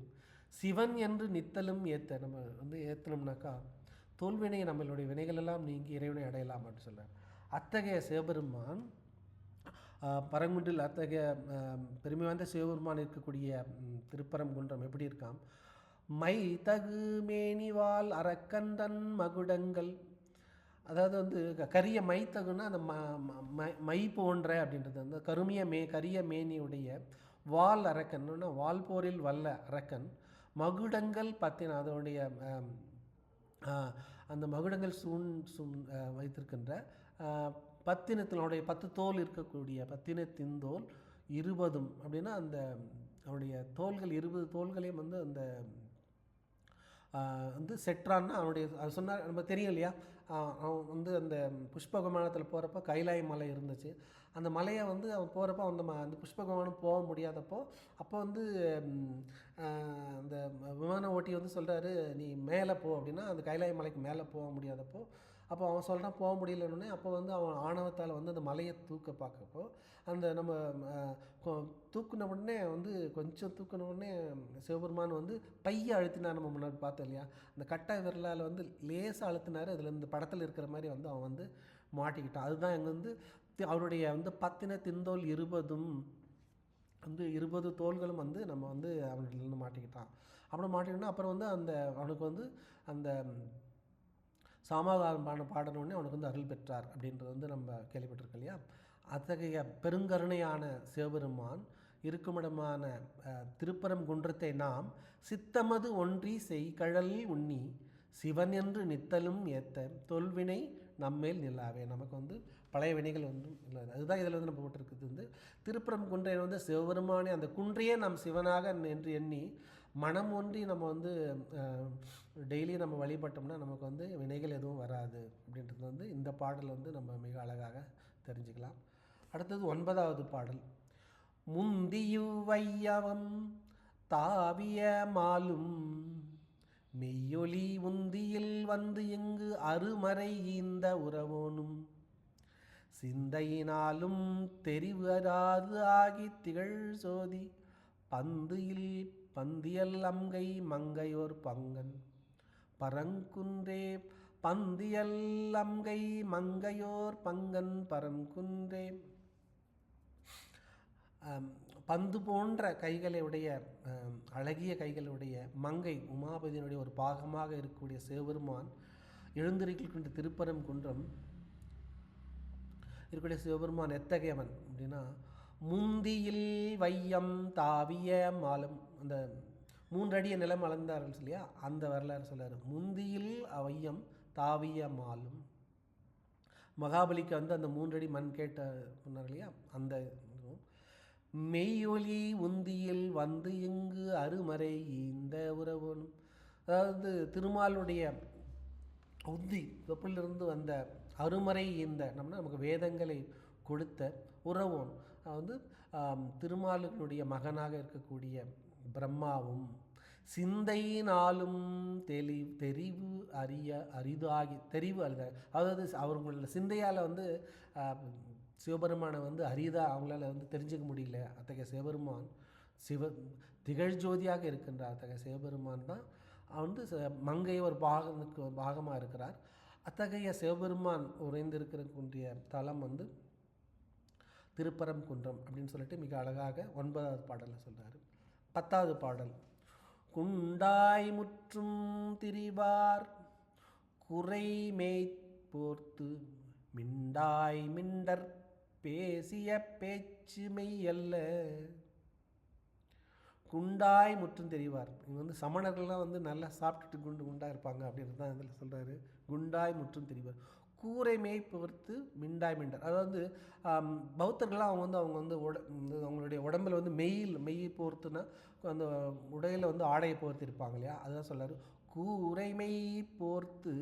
சிவன் என்று நித்தலும் ஏற்ற, நம்ம வந்து ஏற்றணும்னாக்கா தோல்வினை நம்மளுடைய வினைகளெல்லாம் நீங்கி இறைவனை அடையலாம் அப்படின்னு சொல்கிறார். அத்தகைய சிவபெருமான் பரங்குன்றில் அத்தகைய பெருமை வாய்ந்த சிவபெருமான் இருக்கக்கூடிய திருப்பரங்குன்றம் எப்படி இருக்கான். மை தகு மேனிவால் அரக்கந்தன் மகுடங்கள், அதாவது வந்து கரிய மை தகுன்னா அந்த மை போன்ற அப்படின்றது அந்த கரிய மேனியுடைய வால் அரக்கன்னா வால் போரில் வல்ல அரக்கன், மகுடங்கள் பத்தின அதனுடைய அந்த மகுடங்கள் வைத்திருக்கின்ற பத்தினத்தினுடைய 10 தோல் இருக்கக்கூடிய பத்தினத்தின் தோல் 20 அப்படின்னா அந்த அவனுடைய தோள்கள் 20 தோள்களையும் வந்து அந்த வந்து செட்ரான்னா அவனுடைய அது சொன்னார் நம்ம தெரியும் இல்லையா. அவன் வந்து அந்த புஷ்ப விமானத்தில் போகிறப்ப கைலாய மலை இருந்துச்சு. அந்த மலையை வந்து அவன் போகிறப்ப அந்த புஷ்ப விமானம் போக முடியாதப்போ அப்போ வந்து அந்த விமான ஓட்டி வந்து சொல்கிறாரு, நீ மேலே போ அப்படின்னா அந்த கைலாய மலைக்கு மேலே போக முடியாதப்போ அப்போ அவன் சொல்கிறான் போக முடியலன்னு. அப்போ வந்து அவன் ஆணவத்தால் வந்து அந்த மலையை தூக்க பார்க்கப்போ அந்த நம்ம தூக்குன உடனே வந்து கொஞ்சம் தூக்குன உடனே சிவபெருமான் வந்து பையை அழுத்தினார். நம்ம முன்னாடி பார்த்தோம் இல்லையா, அந்த கட்டை விரலால் வந்து லேசாக அழுத்தினார். அதில் இந்த படத்தில் இருக்கிற மாதிரி வந்து அவன் வந்து மாட்டிக்கிட்டான். அதுதான் எங்கே வந்து அவருடைய வந்து பத்தின திந்தோல் 20 வந்து 20 தோள்களும் வந்து நம்ம வந்து அவன்கிட்ட மாட்டிக்கிட்டான். அப்புறம் மாட்டிக்கிட்டோன்னா அப்புறம் வந்து அந்த அவனுக்கு வந்து அந்த சாமாகாரம் பாடணுன்னே அவனுக்கு வந்து அருள் பெற்றார் அப்படின்றது வந்து நம்ம கேள்விப்பட்டிருக்கோம் இல்லையா. அத்தகைய பெருங்கருணையான சிவபெருமான் இருக்குமிடமான திருப்பரங்குன்றத்தை நாம் சித்தமது ஒன்றி செய்கழல் உண்ணி சிவன் என்று நித்தலும் ஏத்த தொல்வினை நம்மேல் நில்லாவே. நமக்கு வந்து பழைய வினைகள் வந்து இல்லை. அதுதான் இதில் வந்து நம்ம போட்டிருக்குது வந்து திருப்பரங்குன்றை வந்து சிவபெருமானே அந்த குன்றையே நாம் சிவனாக என்று எண்ணி மனம் ஒன்றி நம்ம வந்து டெய்லி நம்ம வழிபட்டோம்னா நமக்கு வந்து வினைகள் எதுவும் வராது அப்படின்றது வந்து இந்த பாடல் வந்து நம்ம மிக அழகாக தெரிஞ்சுக்கலாம். அடுத்தது 9வது பாடல். முந்தியுவையவம் தாவிய மாலும் மெய்யொலி உந்தியில் வந்து எங்கு அருமறை ஈந்த உறவோனும் சிந்தையினாலும் தெரிவு அறாது ஆகி திகழ் சோதி பந்தியல் அம்கை மங்கையோர் பங்கன் பரங்குன்றே பந்தியல் அம்கை மங்கையோர் பங்கன் பரங்குன்றே. பந்து போன்ற கைகளுடைய அழகிய கைகளுடைய மங்கை உமாபதியினுடைய ஒரு பாகமாக இருக்கக்கூடிய சிவபெருமான் எழுந்திருக்கின்ற திருப்பரங்குன்றம் இருக்கக்கூடிய சிவபெருமான் எத்தகையவன் அப்படின்னா, முந்தியில் வையம் தாவிய மாலம், அந்த 3 அடிய நிலம் அளந்தார்கள் இல்லையா, அந்த வரலாறு சொல்லார். முந்தியில் வையம் தாவிய மாலும், மகாபலிக்கு வந்து அந்த 3 அடி மண் கேட்ட சொன்னார் இல்லையா, அந்த மெய்யொலி உந்தியில் வந்து இங்கு அருமறை இந்த உறவோனும், அதாவது திருமாலுடைய உந்தி தொப்பிலிருந்து வந்த அருமறை இந்த நம்மனா நமக்கு வேதங்களை கொடுத்த உறவோன் வந்து திருமாலுடைய மகனாக இருக்கக்கூடிய பிரம்மாவும் சிந்தையினாலும் தெரிவு அதாவது அவங்களோட சிந்தையால் வந்து சிவபெருமானை வந்து அவங்களால வந்து தெரிஞ்சுக்க முடியல. அத்தகைய சிவபெருமான் திகழ்ஜோதியாக இருக்கின்ற அத்தகைய சிவபெருமான் தான் வந்து மங்கை ஒரு பாகமாக இருக்கிறார். அத்தகைய சிவபெருமான் உறைந்திருக்கக்கூடிய தலம் வந்து திருப்பரங்குன்றம் அப்படின்னு சொல்லிட்டு மிக அழகாக 9வது பாடலில் சொல்கிறார். 10வது பாடல். குண்டாய் முற்றும் திரிவார் குறை மேய்ப்போர்த்து மிண்டாய் மிண்டர் பேசிய பேச்சு மெய்யல்ல. குண்டாய் முற்றும் தெரிவார். இங்கே வந்து சமணர்கள்லாம் வந்து நல்லா சாப்பிட்டுட்டு குண்டாக இருப்பாங்க அப்படின்றது தான் இதில் சொல்கிறாரு. குண்டாய் முற்றும் தெரிவார் கூரை மேய்ப்பவர்த்து மிண்டாய் மிண்டர். அதாவது பௌத்தர்கள்லாம் அவங்க வந்து அவங்களுடைய உடம்பில் வந்து மெய் போர்த்துனா அந்த உடையில் வந்து ஆடையை போர்த்து இருப்பாங்க இல்லையா, அதுதான் சொல்கிறார். கூரை மெய் போர்த்து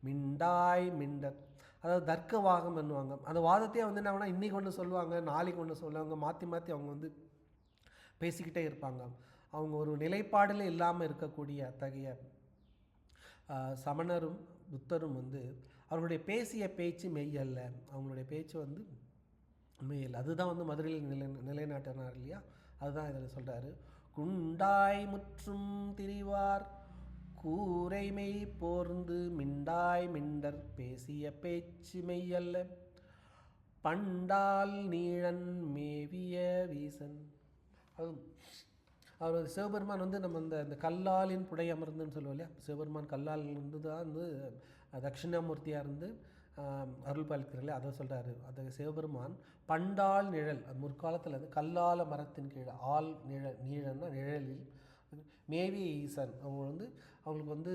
மிண்டாய் மிண்டர், அதாவது தர்க்க வாகம் பண்ணுவாங்க. அந்த வாதத்தையே வந்து என்ன இன்றைக்கி ஒன்று சொல்லுவாங்க, நாளைக்கு ஒன்று சொல்லுவாங்க, மாற்றி அவங்க வந்து பேசிக்கிட்டே இருப்பாங்க. அவங்க ஒரு நிலைப்பாடில் இல்லாமல் இருக்கக்கூடிய அத்தகைய சமணரும் புத்தரும் வந்து அவர்களுடைய பேசிய பேச்சு மெய்யல்ல, அவங்களுடைய பேச்சு வந்து மெய்யல்ல. அதுதான் வந்து மதுரையில் நிலைநாட்டினார் இல்லையா, அதுதான் இதில் சொல்கிறாரு. குண்டாய் முற்றும் திரிவார் கூரை மெய் போர்ந்து மிண்டாய் மிண்டர் பேசிய பேச்சு மெய்யல்ல பண்டால் நீழன் மேவிய வீசன். அவர் சிவபெருமான் வந்து நம்ம இந்த கல்லாலின் புடை அமர்ந்துன்னு சொல்லுவோம் இல்லையா, சிவபெருமான் கல்லால் இருந்து தான் வந்து தட்சிணாமூர்த்தியாக இருந்து அருள் பாலிக்கிறார்களே, அதை சொல்கிறாரு. அந்த சிவபெருமான் பண்டால் நிழல், முற்காலத்தில் வந்து கல்லால மரத்தின் கீழே ஆள் நீழல்னா நிழலில் மேவிய ஈசன். அவங்களுக்கு வந்து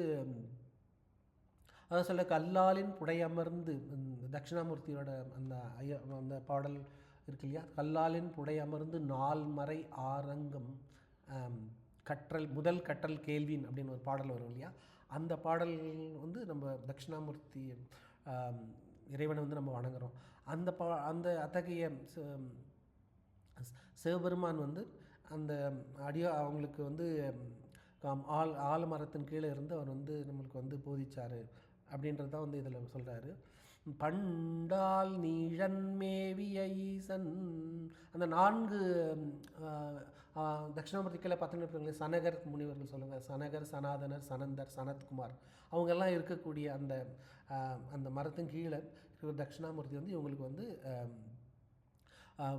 அதை சொல்ல கல்லாலின் புடையமர்ந்து தட்சிணாமூர்த்தியோட அந்த அந்த பாடல் இருக்கு இல்லையா, கல்லாலின் புடையமர்ந்து நால்மறை ஆரங்கம் கற்றல் முதல் கற்றல் கேள்வின் அப்படின்னு ஒரு பாடல் வரும் இல்லையா, அந்த பாடல் வந்து நம்ம தட்சிணாமூர்த்தி இறைவனை வந்து நம்ம வணங்குறோம். அந்த அத்தகைய சிவபெருமான் வந்து அந்த அவங்களுக்கு வந்து ஆலமரத்தின் கீழே இருந்து அவர் வந்து நம்மளுக்கு வந்து போதிச்சார் அப்படின்றது தான் வந்து இதில் சொல்கிறாரு. பண்டால் நீழன் மேவிய ஈசன், அந்த 4 தட்சிணாமூர்த்தி கீழே பார்த்துன்னு சனகர் முனிவர்கள் சொல்லுங்கள், சனகர், சனாதனர், சனந்தர், சனத்குமார், அவங்கெல்லாம் இருக்கக்கூடிய அந்த அந்த மரத்தின் கீழே இருக்கிற தட்சிணாமூர்த்தி வந்து இவங்களுக்கு வந்து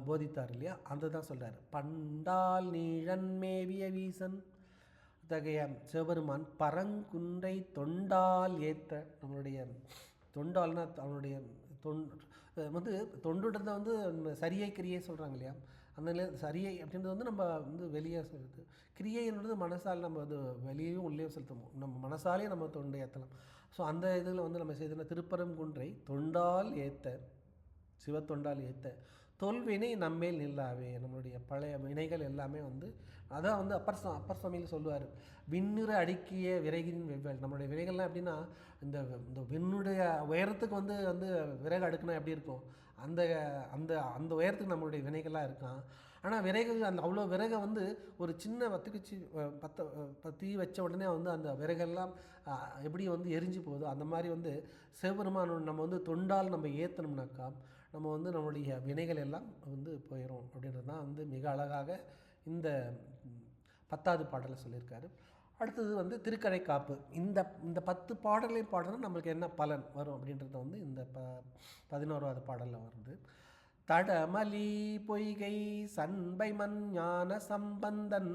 போதித்தார் இல்லையா, அந்த தான் சொல்கிறார். பண்டால் நீழன் மேவிய வீசன், அத்தகைய சிவபெருமான் பரங்குன்றை தொண்டால் ஏற்ற, நம்மளுடைய தொண்டால்னா அவனுடைய வந்து தொண்டுன்றதை வந்து சரியை கிரியை சொல்கிறாங்க இல்லையா, அந்த நிலையில் சரியை அப்படின்றது வந்து நம்ம வந்து வெளியே சொல்லுது, கிரியைன்றது மனசால் நம்ம வந்து வெளியேயும் உள்ளேயும் செலுத்தணும், நம்ம மனசாலே நம்ம தொண்டை ஏற்றலாம். ஸோ அந்த இதில் வந்து நம்ம செய்தோம்னா திருப்பரங்குன்றை தொண்டால் ஏற்ற, சிவத்தொண்டால் ஏற்ற தொல்வினை நம்மேல் நில்லாவே, நம்மளுடைய பழைய வினைகள் எல்லாமே வந்து அதான் வந்து அப்பர் சுவாமியில் சொல்லுவார், விண்ணுற அடுக்கிய விறகின் வெவ்வேறு. நம்மளுடைய வினைகள்லாம் எப்படின்னா இந்த விண்ணுடைய உயரத்துக்கு வந்து வந்து விறகு அடுக்குனா எப்படி இருக்கும், அந்த அந்த அந்த உயரத்துக்கு நம்மளுடைய வினைகள்லாம் இருக்கான். ஆனால் விறகு அந்த அவ்வளோ விறகை வந்து ஒரு சின்ன வத்துக்குச்சி தீ வச்ச உடனே வந்து அந்த விறகெல்லாம் எப்படி வந்து எரிஞ்சு போகுதோ அந்த மாதிரி வந்து சிவபெருமான் நம்ம வந்து தொண்டால் நம்ம ஏற்றணும்னாக்கா நம்ம வந்து நம்மளுடைய வினைகள் எல்லாம் வந்து போயிடும் அப்படின்றது தான் வந்து மிக அழகாக இந்த 10வது பாடலில் சொல்லியிருக்காரு. அடுத்தது வந்து திருக்கடை காப்பு. இந்த 10 பாடலை பாடணும் நம்மளுக்கு என்ன பலன் வரும் அப்படின்றத வந்து இந்த 11வது பாடலில் வருது. தடமலி பொய்கை சண்பை மண் ஞான சம்பந்தன்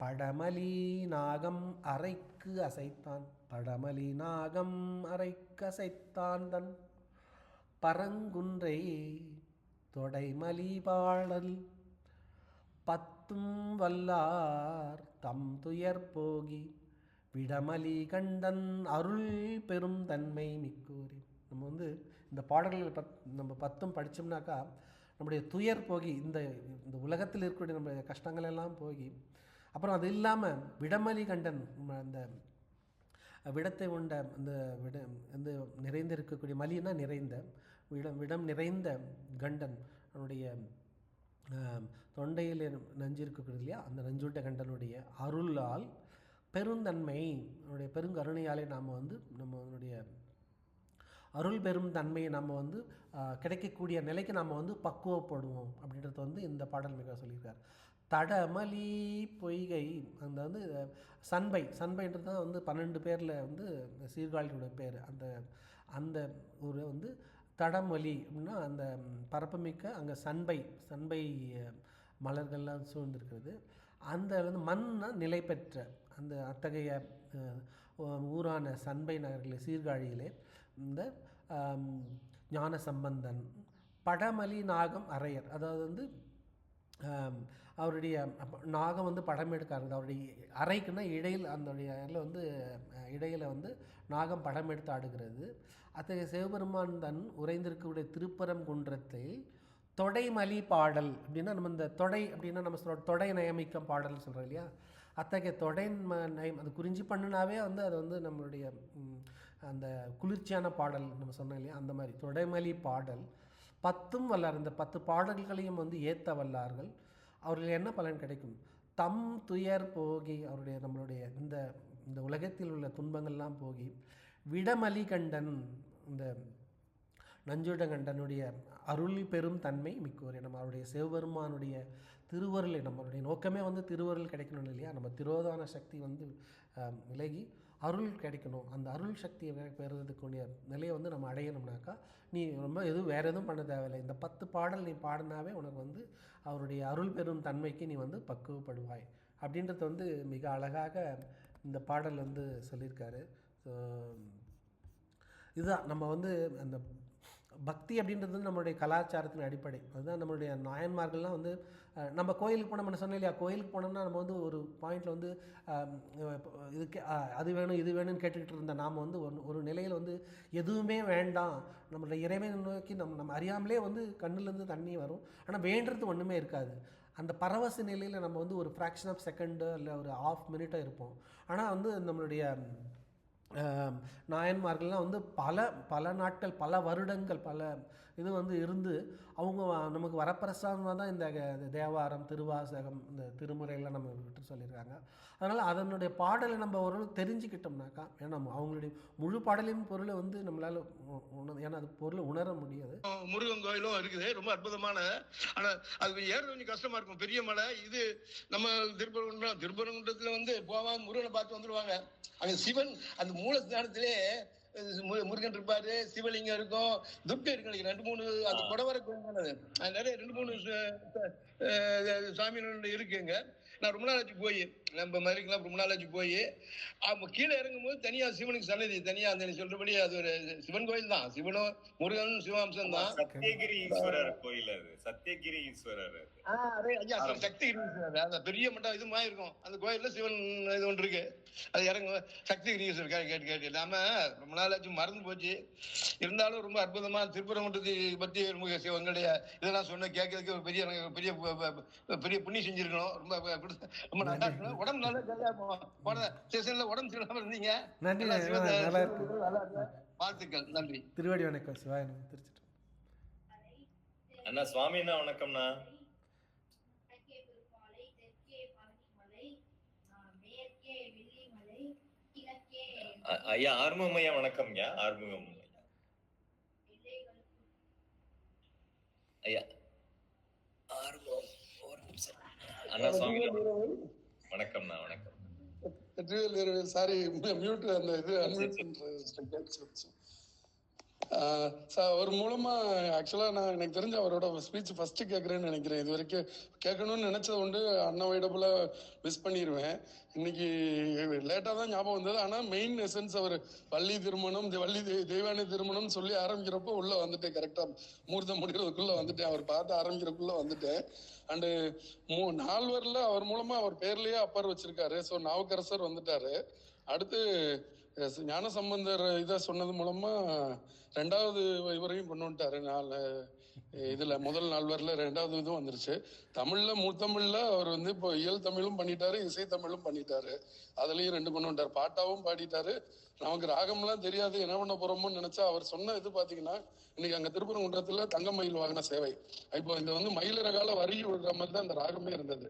படமலி நாகம் அரைக்கு அசைத்தான், படமலி நாகம் அரைக்கு அசைத்தான் தன் பரங்குன்றை தொடைமலி பாடல் பத்தும் வல்லார் தம் துயர் போகி விடமலி கண்டன் அருள் பெரும் தன்மை மிக்கூறி. நம்ம வந்து இந்த பாடல்கள் நம்ம 10 படித்தோம்னாக்கா நம்முடைய துயர் போகி இந்த உலகத்தில் இருக்கக்கூடிய நம்முடைய கஷ்டங்கள் எல்லாம் போகி, அப்புறம் அது இல்லாமல் விடமலி கண்டன் அந்த விடத்தை உண்ட அந்த அந்த நிறைந்து இருக்கக்கூடிய மலினா நிறைந்த விடம் நிறைந்த கண்டன் அவனுடைய தொண்டையில் நஞ்சு இருக்கக்கூடிய இல்லையா, அந்த நஞ்சுட்ட கண்டனுடைய அருளால் பெருந்தன்மை, அவனுடைய பெருங்கருணையாலே நாம் வந்து நம்மளுடைய அருள் பெரும் தன்மையை நம்ம வந்து கிடைக்கக்கூடிய நிலைக்கு நம்ம வந்து பக்குவப்படுவோம் அப்படின்றது வந்து இந்த பாடல் மிக சொல்லியிருக்கார். தடமலி பொய்கை, அந்த வந்து சண்பைன்றது தான் வந்து 12 பேரில் வந்து சீர்காழியோட பேர். அந்த ஒரு வந்து தடமலி அப்படின்னா அந்த பரப்புமிக்க அங்கே சண்பை மலர்கள்லாம் சூழ்ந்திருக்கிறது. அந்த வந்து மண்ணா நிலை பெற்ற அந்த அத்தகைய ஊரான சண்பை நகரில் சீர்காழியிலே இந்த ஞான சம்பந்தன் படமலி நாகம் அரையர், அதாவது வந்து அவருடைய நாகம் வந்து படம் எடுக்காரு, அவருடைய அறைக்குன்னா இடையில் அந்த இதில் வந்து இடையில் வந்து நாகம் படம் எடுத்து ஆடுகிறது. அத்தகைய சிவபெருமான் தன் உறைந்திருக்கக்கூடிய திருப்பரங்குன்றத்தில் தொடைமலி பாடல் அப்படின்னா நம்ம இந்த தொடை அப்படின்னா நம்ம சொல்கிற தொடை நயமிக்கம் பாடல் சொல்கிறோம் இல்லையா, அத்தகைய தொடை நயம் அது குறிஞ்சி பண்ணுனாவே வந்து அது வந்து நம்மளுடைய அந்த குளிர்ச்சியான பாடல் நம்ம சொன்னோம் இல்லையா, அந்த மாதிரி தொடைமலி பாடல் 10 வல்லார், இந்த 10 பாடல்களையும் வந்து ஏற்ற வல்லார்கள். அவர்களுக்கு என்ன பலன் கிடைக்கும், தம் துயர் போகி, அவருடைய நம்மளுடைய இந்த உலகத்தில் உள்ள துன்பங்கள்லாம் போகி விடமலி கண்டன், இந்த நஞ்சுட கண்டனுடைய அருள் பெரும் தன்மை மிக்கோரே, நம்ம அவருடைய சிவபெருமானுடைய திருவருளை, நம்மளுடைய நோக்கமே வந்து திருவருள் கிடைக்கணும் இல்லையா, நம்ம திரோதான சக்தி வந்து விலகி அருள் கிடைக்கணும், அந்த அருள் சக்தியை பெறுறதுக்குரிய நிலையை வந்து நம்ம அடையணும்னாக்கா நீ ரொம்ப வேறு எதுவும் பண்ண தேவையில்லை, இந்த 10 பாடல் நீ பாடினாவே உனக்கு வந்து அவருடைய அருள் பெரும் தன்மைக்கு நீ வந்து பக்குவப்படுவாய் அப்படின்றது வந்து மிக அழகாக இந்த பாடல் வந்து சொல்லியிருக்காரு. ஸோ இதுதான் நம்ம வந்து அந்த பக்தி அப்படின்றது வந்து நம்மளுடைய கலாச்சாரத்தின் அடிப்படை. அதுதான் நம்மளுடைய நாயன்மார்கள்லாம் வந்து நம்ம கோயிலுக்கு போனோம், நம்ம சொன்னோம் இல்லையா, கோயிலுக்கு போனோம்னா நம்ம வந்து ஒரு பாயிண்டில் வந்து இதுக்கு அது வேணும் இது வேணும்னு கேட்டுக்கிட்டு இருந்த நாம் வந்து ஒரு நிலையில் வந்து எதுவுமே வேண்டாம், நம்மளுடைய இறைவனை நோக்கி நம்ம அறியாமலே வந்து கண்ணுலேருந்து தண்ணி வரும், ஆனால் வேண்டுறது ஒன்றுமே இருக்காது. அந்த பரவச நிலையில் நம்ம வந்து ஒரு ஃப்ராக்ஷன் ஆஃப் செகண்டு இல்லை ஒரு ஆஃப் மினிட்டாக இருப்போம். ஆனால் வந்து நம்மளுடைய நாயன்மார்கள்லாம் வந்து பல பல நாட்கள், பல வருடங்கள், பல இது வந்து இருந்து அவங்க நமக்கு வரப்பிரசாதமாக தான் இந்த தேவாரம், திருவாசகம், இந்த திருமுறையெல்லாம் நம்ம விட்டு சொல்லியிருக்காங்க. அதனால் அதனுடைய பாடலை நம்ம ஓரளவு தெரிஞ்சுக்கிட்டோம்னாக்கா, ஏன்னா அவங்களுடைய முழு பாடலின் பொருளை வந்து நம்மளால் ஏன்னா அது பொருளை உணர முடியாது. முருகன் கோயிலும் இருக்குது, ரொம்ப அற்புதமான. ஆனா அது ஏறது கொஞ்சம் கஷ்டமா இருக்கும், பெரிய மலை இது. நம்ம திருப்பரங்குன்றத்துல வந்து போவாங்க, முருகனை பார்த்து வந்துடுவாங்க. அங்க சிவன் அந்த மூல ஸ்தானத்திலே முருகன் இருப்பாரு, சிவலிங்கம் இருக்கும், துர்க்கை இருக்கு, 2-3 அந்த கொடவர கோயில் நிறைய 2-3 சாமி இருக்குங்க. நான் ரொம்ப நாளாச்சு போய், நம்ம மாதிரிக்கெல்லாம் ரொம்ப நாளாச்சு போய் கீழே இறங்கும் போது தனியா சிவனுக்கு சன்னதி தனியா, அந்த சொல்றபடி அது ஒரு சிவன் கோயில் தான். சிவனும் முருகனும் சிவாம்சம் தான். சத்தியகிரி ஈஸ்வரர் கோயில் அது. சத்தியகிரி ஈஸ்வரர் சக்திகிரி ஈஸ்வரர், அந்த பெரிய மட்டம் இது மாதிரி இருக்கும். அந்த கோயில்ல சிவன் இது ஒன்று இருக்கு, அது இறங்கும். சக்திகிரி ஈஸ்வரர் கேட்டு நாம ரொம்ப நாளாச்சு மறந்து போச்சு. இருந்தாலும் ரொம்ப அற்புதமா திருப்பரங்குன்றத்தை பத்தி உங்களுடைய இதெல்லாம் சொன்ன கேட்கறதுக்கு ஒரு பெரிய பெரிய பெரிய புண்ணியம் செஞ்சிருக்கணும். ரொம்ப நல்லா இருக்கணும். உடம்பு நல்லா சரியா போன செஷன்ல உடம்பு சரியில்லாம இருந்தீங்க. நன்றி, வாழ்த்துக்கள், நன்றி. திருவடி வணக்கம். சிவாய நம. திருச்சிட்டு அண்ணா சுவாமிண்ணா வணக்கம்ண்ணா. ஐயா ஆறுமுகம் ஐயா வணக்கம். ஐயா ஆறுமுகம் ஐயா ஆறுமுகம். ஒரு நிமிஷம் அண்ணா. சுவாமி வணக்கம்ண்ணா. வணக்கம். சாரி, மியூட் அந்த இது அன்மியூட். அவர் மூலமா ஆக்சுவலா நான் எனக்கு தெரிஞ்ச அவரோட ஸ்பீச் ஃபர்ஸ்ட் கேட்கறேன்னு நினைக்கிறேன். இது வரைக்கும் கேட்கணும்னு நினைச்சது உண்டு, அன்அவாய்டபுளா மிஸ் பண்ணிடுவேன். இன்னைக்கு லேட்டா தான் ஞாபகம் வந்தது. ஆனா மெயின் எசன்ஸ் அவர் வள்ளி திருமணம், வள்ளி தெய்வானை திருமணம் சொல்லி ஆரம்பிக்கிறப்போ உள்ள வந்துட்டேன். கரெக்டா மூர்த்தம் முடிக்கிறதுக்குள்ள வந்துட்டேன், அவர் பார்த்து ஆரம்பிக்கிறதுக்குள்ள வந்துட்டேன். அண்டு 4 அவர் மூலமா அவர் பேர்லயே அப்பர் வச்சிருக்காரு. ஸோ நாவுக்கரசர் வந்துட்டாரு. அடுத்து ஞானசம்பந்தர் இதை சொன்னது மூலமா 2வது இவரையும் கொண்டு வந்துட்டாரு. இதுல முதல் 4 2வது இதுவும் வந்துருச்சு. தமிழ்ல முத்தமிழ்ல அவர் வந்து இப்போ இயல் தமிழும் பண்ணிட்டாரு, இசை தமிழும் பண்ணிட்டாரு. அதுலயும் 2 கொண்டு வந்துட்டாரு. பாட்டாவும் பாடிட்டாரு. நமக்கு ராகம்லாம் தெரியாது, என்ன பண்ண போறோமோன்னு நினைச்சா அவர் சொன்ன இது பாத்தீங்கன்னா, இன்னைக்கு அங்க திருப்பரங்குன்றத்துல தங்க மயில் வாங்கின சேவை. இப்போ இந்த வந்து மயிலிறகால வரி விடுற மாதிரி தான் இந்த ராகமே இருந்தது.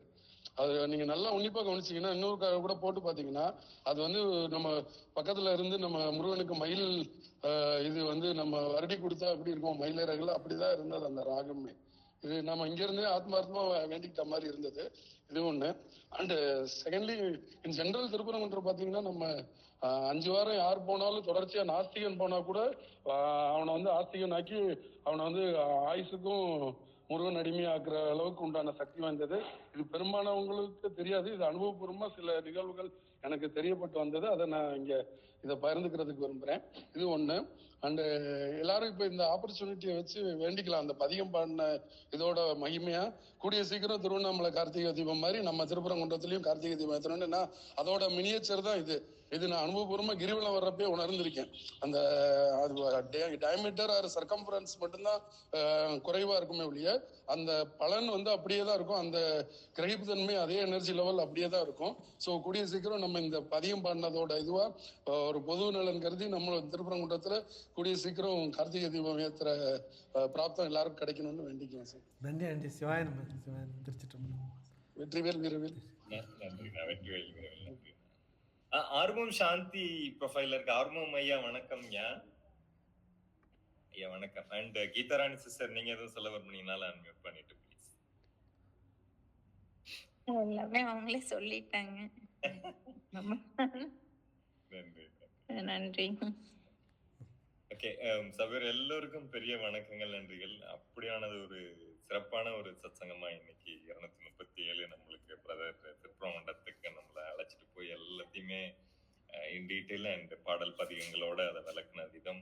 அது நீங்க நல்லா உன்னிப்பா கவனிச்சீங்கன்னா, இன்னொரு கூட போட்டு பாத்தீங்கன்னா, அது வந்து நம்ம பக்கத்துல இருந்து நம்ம முருகனுக்கு மயில் இது வந்து நம்ம வருடி கொடுத்தா எப்படி இருக்கும், மயிலிறகுல அப்படிதான் இருந்தது அந்த ராகமே. இது நம்ம இங்க இருந்தே ஆத்மார்த்தமா வேண்டிக்கிட்ட மாதிரி இருந்தது. இது ஒண்ணு. And secondly, in general Thiruparankundram பாத்தீங்கன்னா, நம்ம 5 வாரம் யார் போனாலும் தொடர்ச்சியா நாஸ்திகன் போனா கூட அவனை வந்து ஆஸ்திகன் ஆக்கி அவனை வந்து ஆயுசுக்கும் முருகன் அடிமையாக்குற அளவுக்கு உண்டான சக்தி வாய்ந்தது. இது பெரும்பாலானவங்களுக்கு தெரியாது. இது அனுபவபூர்வமா சில நிகழ்வுகள் எனக்கு தெரியப்பட்டு வந்தது. அதை நான் இங்க இதை பகிர்ந்துக்கிறதுக்கு விரும்புறேன். இது ஒண்ணு. அண்டு எல்லாரும் இப்ப இந்த ஆப்பர்ச்சுனிட்டியை வச்சு வேண்டிக்கலாம். அந்த பதிகம் பாடின இதோட மகிமையா கூடிய சீக்கிரம் திருவண்ணாமலை கார்த்திகை தீபம் மாதிரி நம்ம திருப்பரங்குன்றத்திலயும் கார்த்திகை தீபம் ஏற்றணும்னா அதோட மினியேச்சர் தான் இது. இது நான் அனுபவபூர்வமா கிரிவலம் வர்றப்பே உணர்ந்திருக்கேன். அந்த டயமீட்டர் ஆர் சர்க்கம்ஃபரன்ஸ் மட்டும்தான் குறைவா இருக்குமே ஒழிய அந்த பலன் வந்து அப்படியே தான் இருக்கும். அந்த கிரகிப்பு தன்மை அதே எனர்ஜி லெவல் அப்படியே தான் இருக்கும். ஸோ கூடிய சீக்கிரம் நம்ம இந்த பதியம் பாடினதோட இதுவா ஒரு பொது நலன் கருதி நம்ம திருப்பரங்குன்றத்துல கூடிய சீக்கிரம் கார்த்திகை தீபம் ஏற்றுற பிராப்தம் எல்லாருக்கும் கிடைக்கணும்னு வேண்டிக்குவேன் சார். நன்றி. நன்றி. சிவாய நம்ம. சிவாய திருச்சிட்டு வெற்றிவேல் வீரவேல். நன்றி. ஆர்வம் சாந்தி ப்ரொஃபைல இருக்க ஆர்வம் ஐயா வணக்கம். ஐயா வணக்கம். அண்ட் கீதாராணி சிஸ்டர், நீங்க எதுவும் சொல்ல விரும்புனீங்கனால அன்மியூட் பண்ணிட்டு ப்ளீஸ். எல்லாமே அவங்களே சொல்லிட்டாங்க. நன்றி. நன்றி. ஓகே சபையர் எல்லோருக்கும் பெரிய வணக்கங்கள், நன்றிகள். அப்படியானது ஒரு சிறப்பான ஒரு சத்சங்கமா இன்னைக்கு 237 நம்மளுக்கு பிரதர் திருப்பரங்குன்றத்துக்கு நம்மளை அழைச்சிட்டு போய் எல்லாத்தையுமே இன் டீட்டெயில் அண்ட் பாடல் பதிகங்களோட அதை விளக்குன விதம்,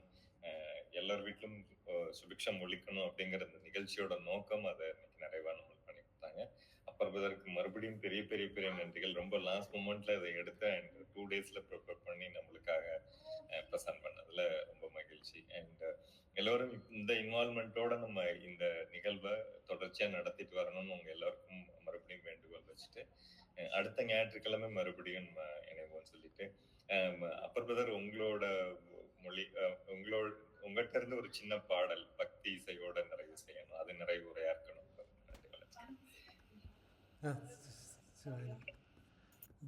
எல்லார் வீட்டிலும் சுபிக்ஷம் ஒழிக்கணும் அப்படிங்கிற இந்த நிகழ்ச்சியோட நோக்கம் அதை இன்னைக்கு நிறைவா நம்மளுக்கு பண்ணி கொடுத்தாங்க. அப்பர் பிரதருக்கு மறுபடியும் பெரிய பெரிய பெரிய நன்றிகள். ரொம்ப லாஸ்ட் மொமெண்ட்ல அதை எடுத்து அண்ட் 2 டேஸ்ல ப்ரிப்பேர் பண்ணி நம்மளுக்காக ப்ரெசென்ட் பண்ணதுல ரொம்ப மகிழ்ச்சி. அண்ட் எல்லோரும் இந்த இன்வால்மெண்ட்டோட நம்ம இந்த நிகழ்வை தொடர்ச்சியா நடத்திட்டு வரணும்னு உங்க எல்லாருக்கும் மறுபடியும் வேண்டுகோள் வச்சுட்டு அடுத்த ஞாயிற்றுக்கிழமை மறுபடியும் நம்ம இணைவோம்னு சொல்லிட்டு அப்பர் பிரதர் உங்களோட மொழி உங்களோட உங்கள்கிட்ட இருந்து ஒரு சின்ன பாடல் பக்தி இசையோட நிறைவு செய்யணும். அது நிறைவு உரையா இருக்கணும்.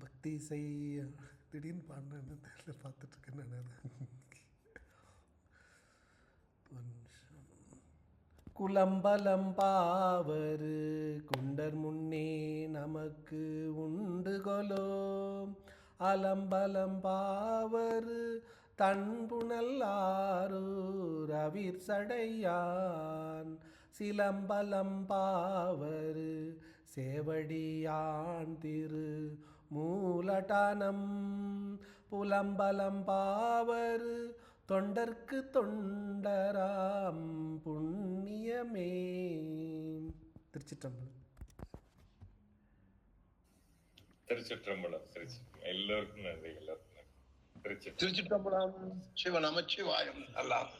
பக்தி இசை திடீர்னு பாடினு தெரியல, பார்த்துட்டு இருக்கேன் நான். குலம்பலம் பாவரு குண்டர் முன்னே நமக்கு உண்டு கொலோ, அலம்பலம் பாவரு தன்புணல்லாரு ரவிர் சடையான், சிலம்பலம் பாவரு சேவடியான் திரு மூலட்டானம், புலம்பலம் பாவரு தொண்டர்க்கு தொண்டராம் புண்ணியமே. திருச்சிற்றம்பலம். திருச்சிற்றம்பலம். எல்லோருக்கும் நன்றி. எல்லாருக்கும் நன்றி. திருச்சிற்றம்பலம். சிவ நமச்சிவாயம். அல்லாஹ்.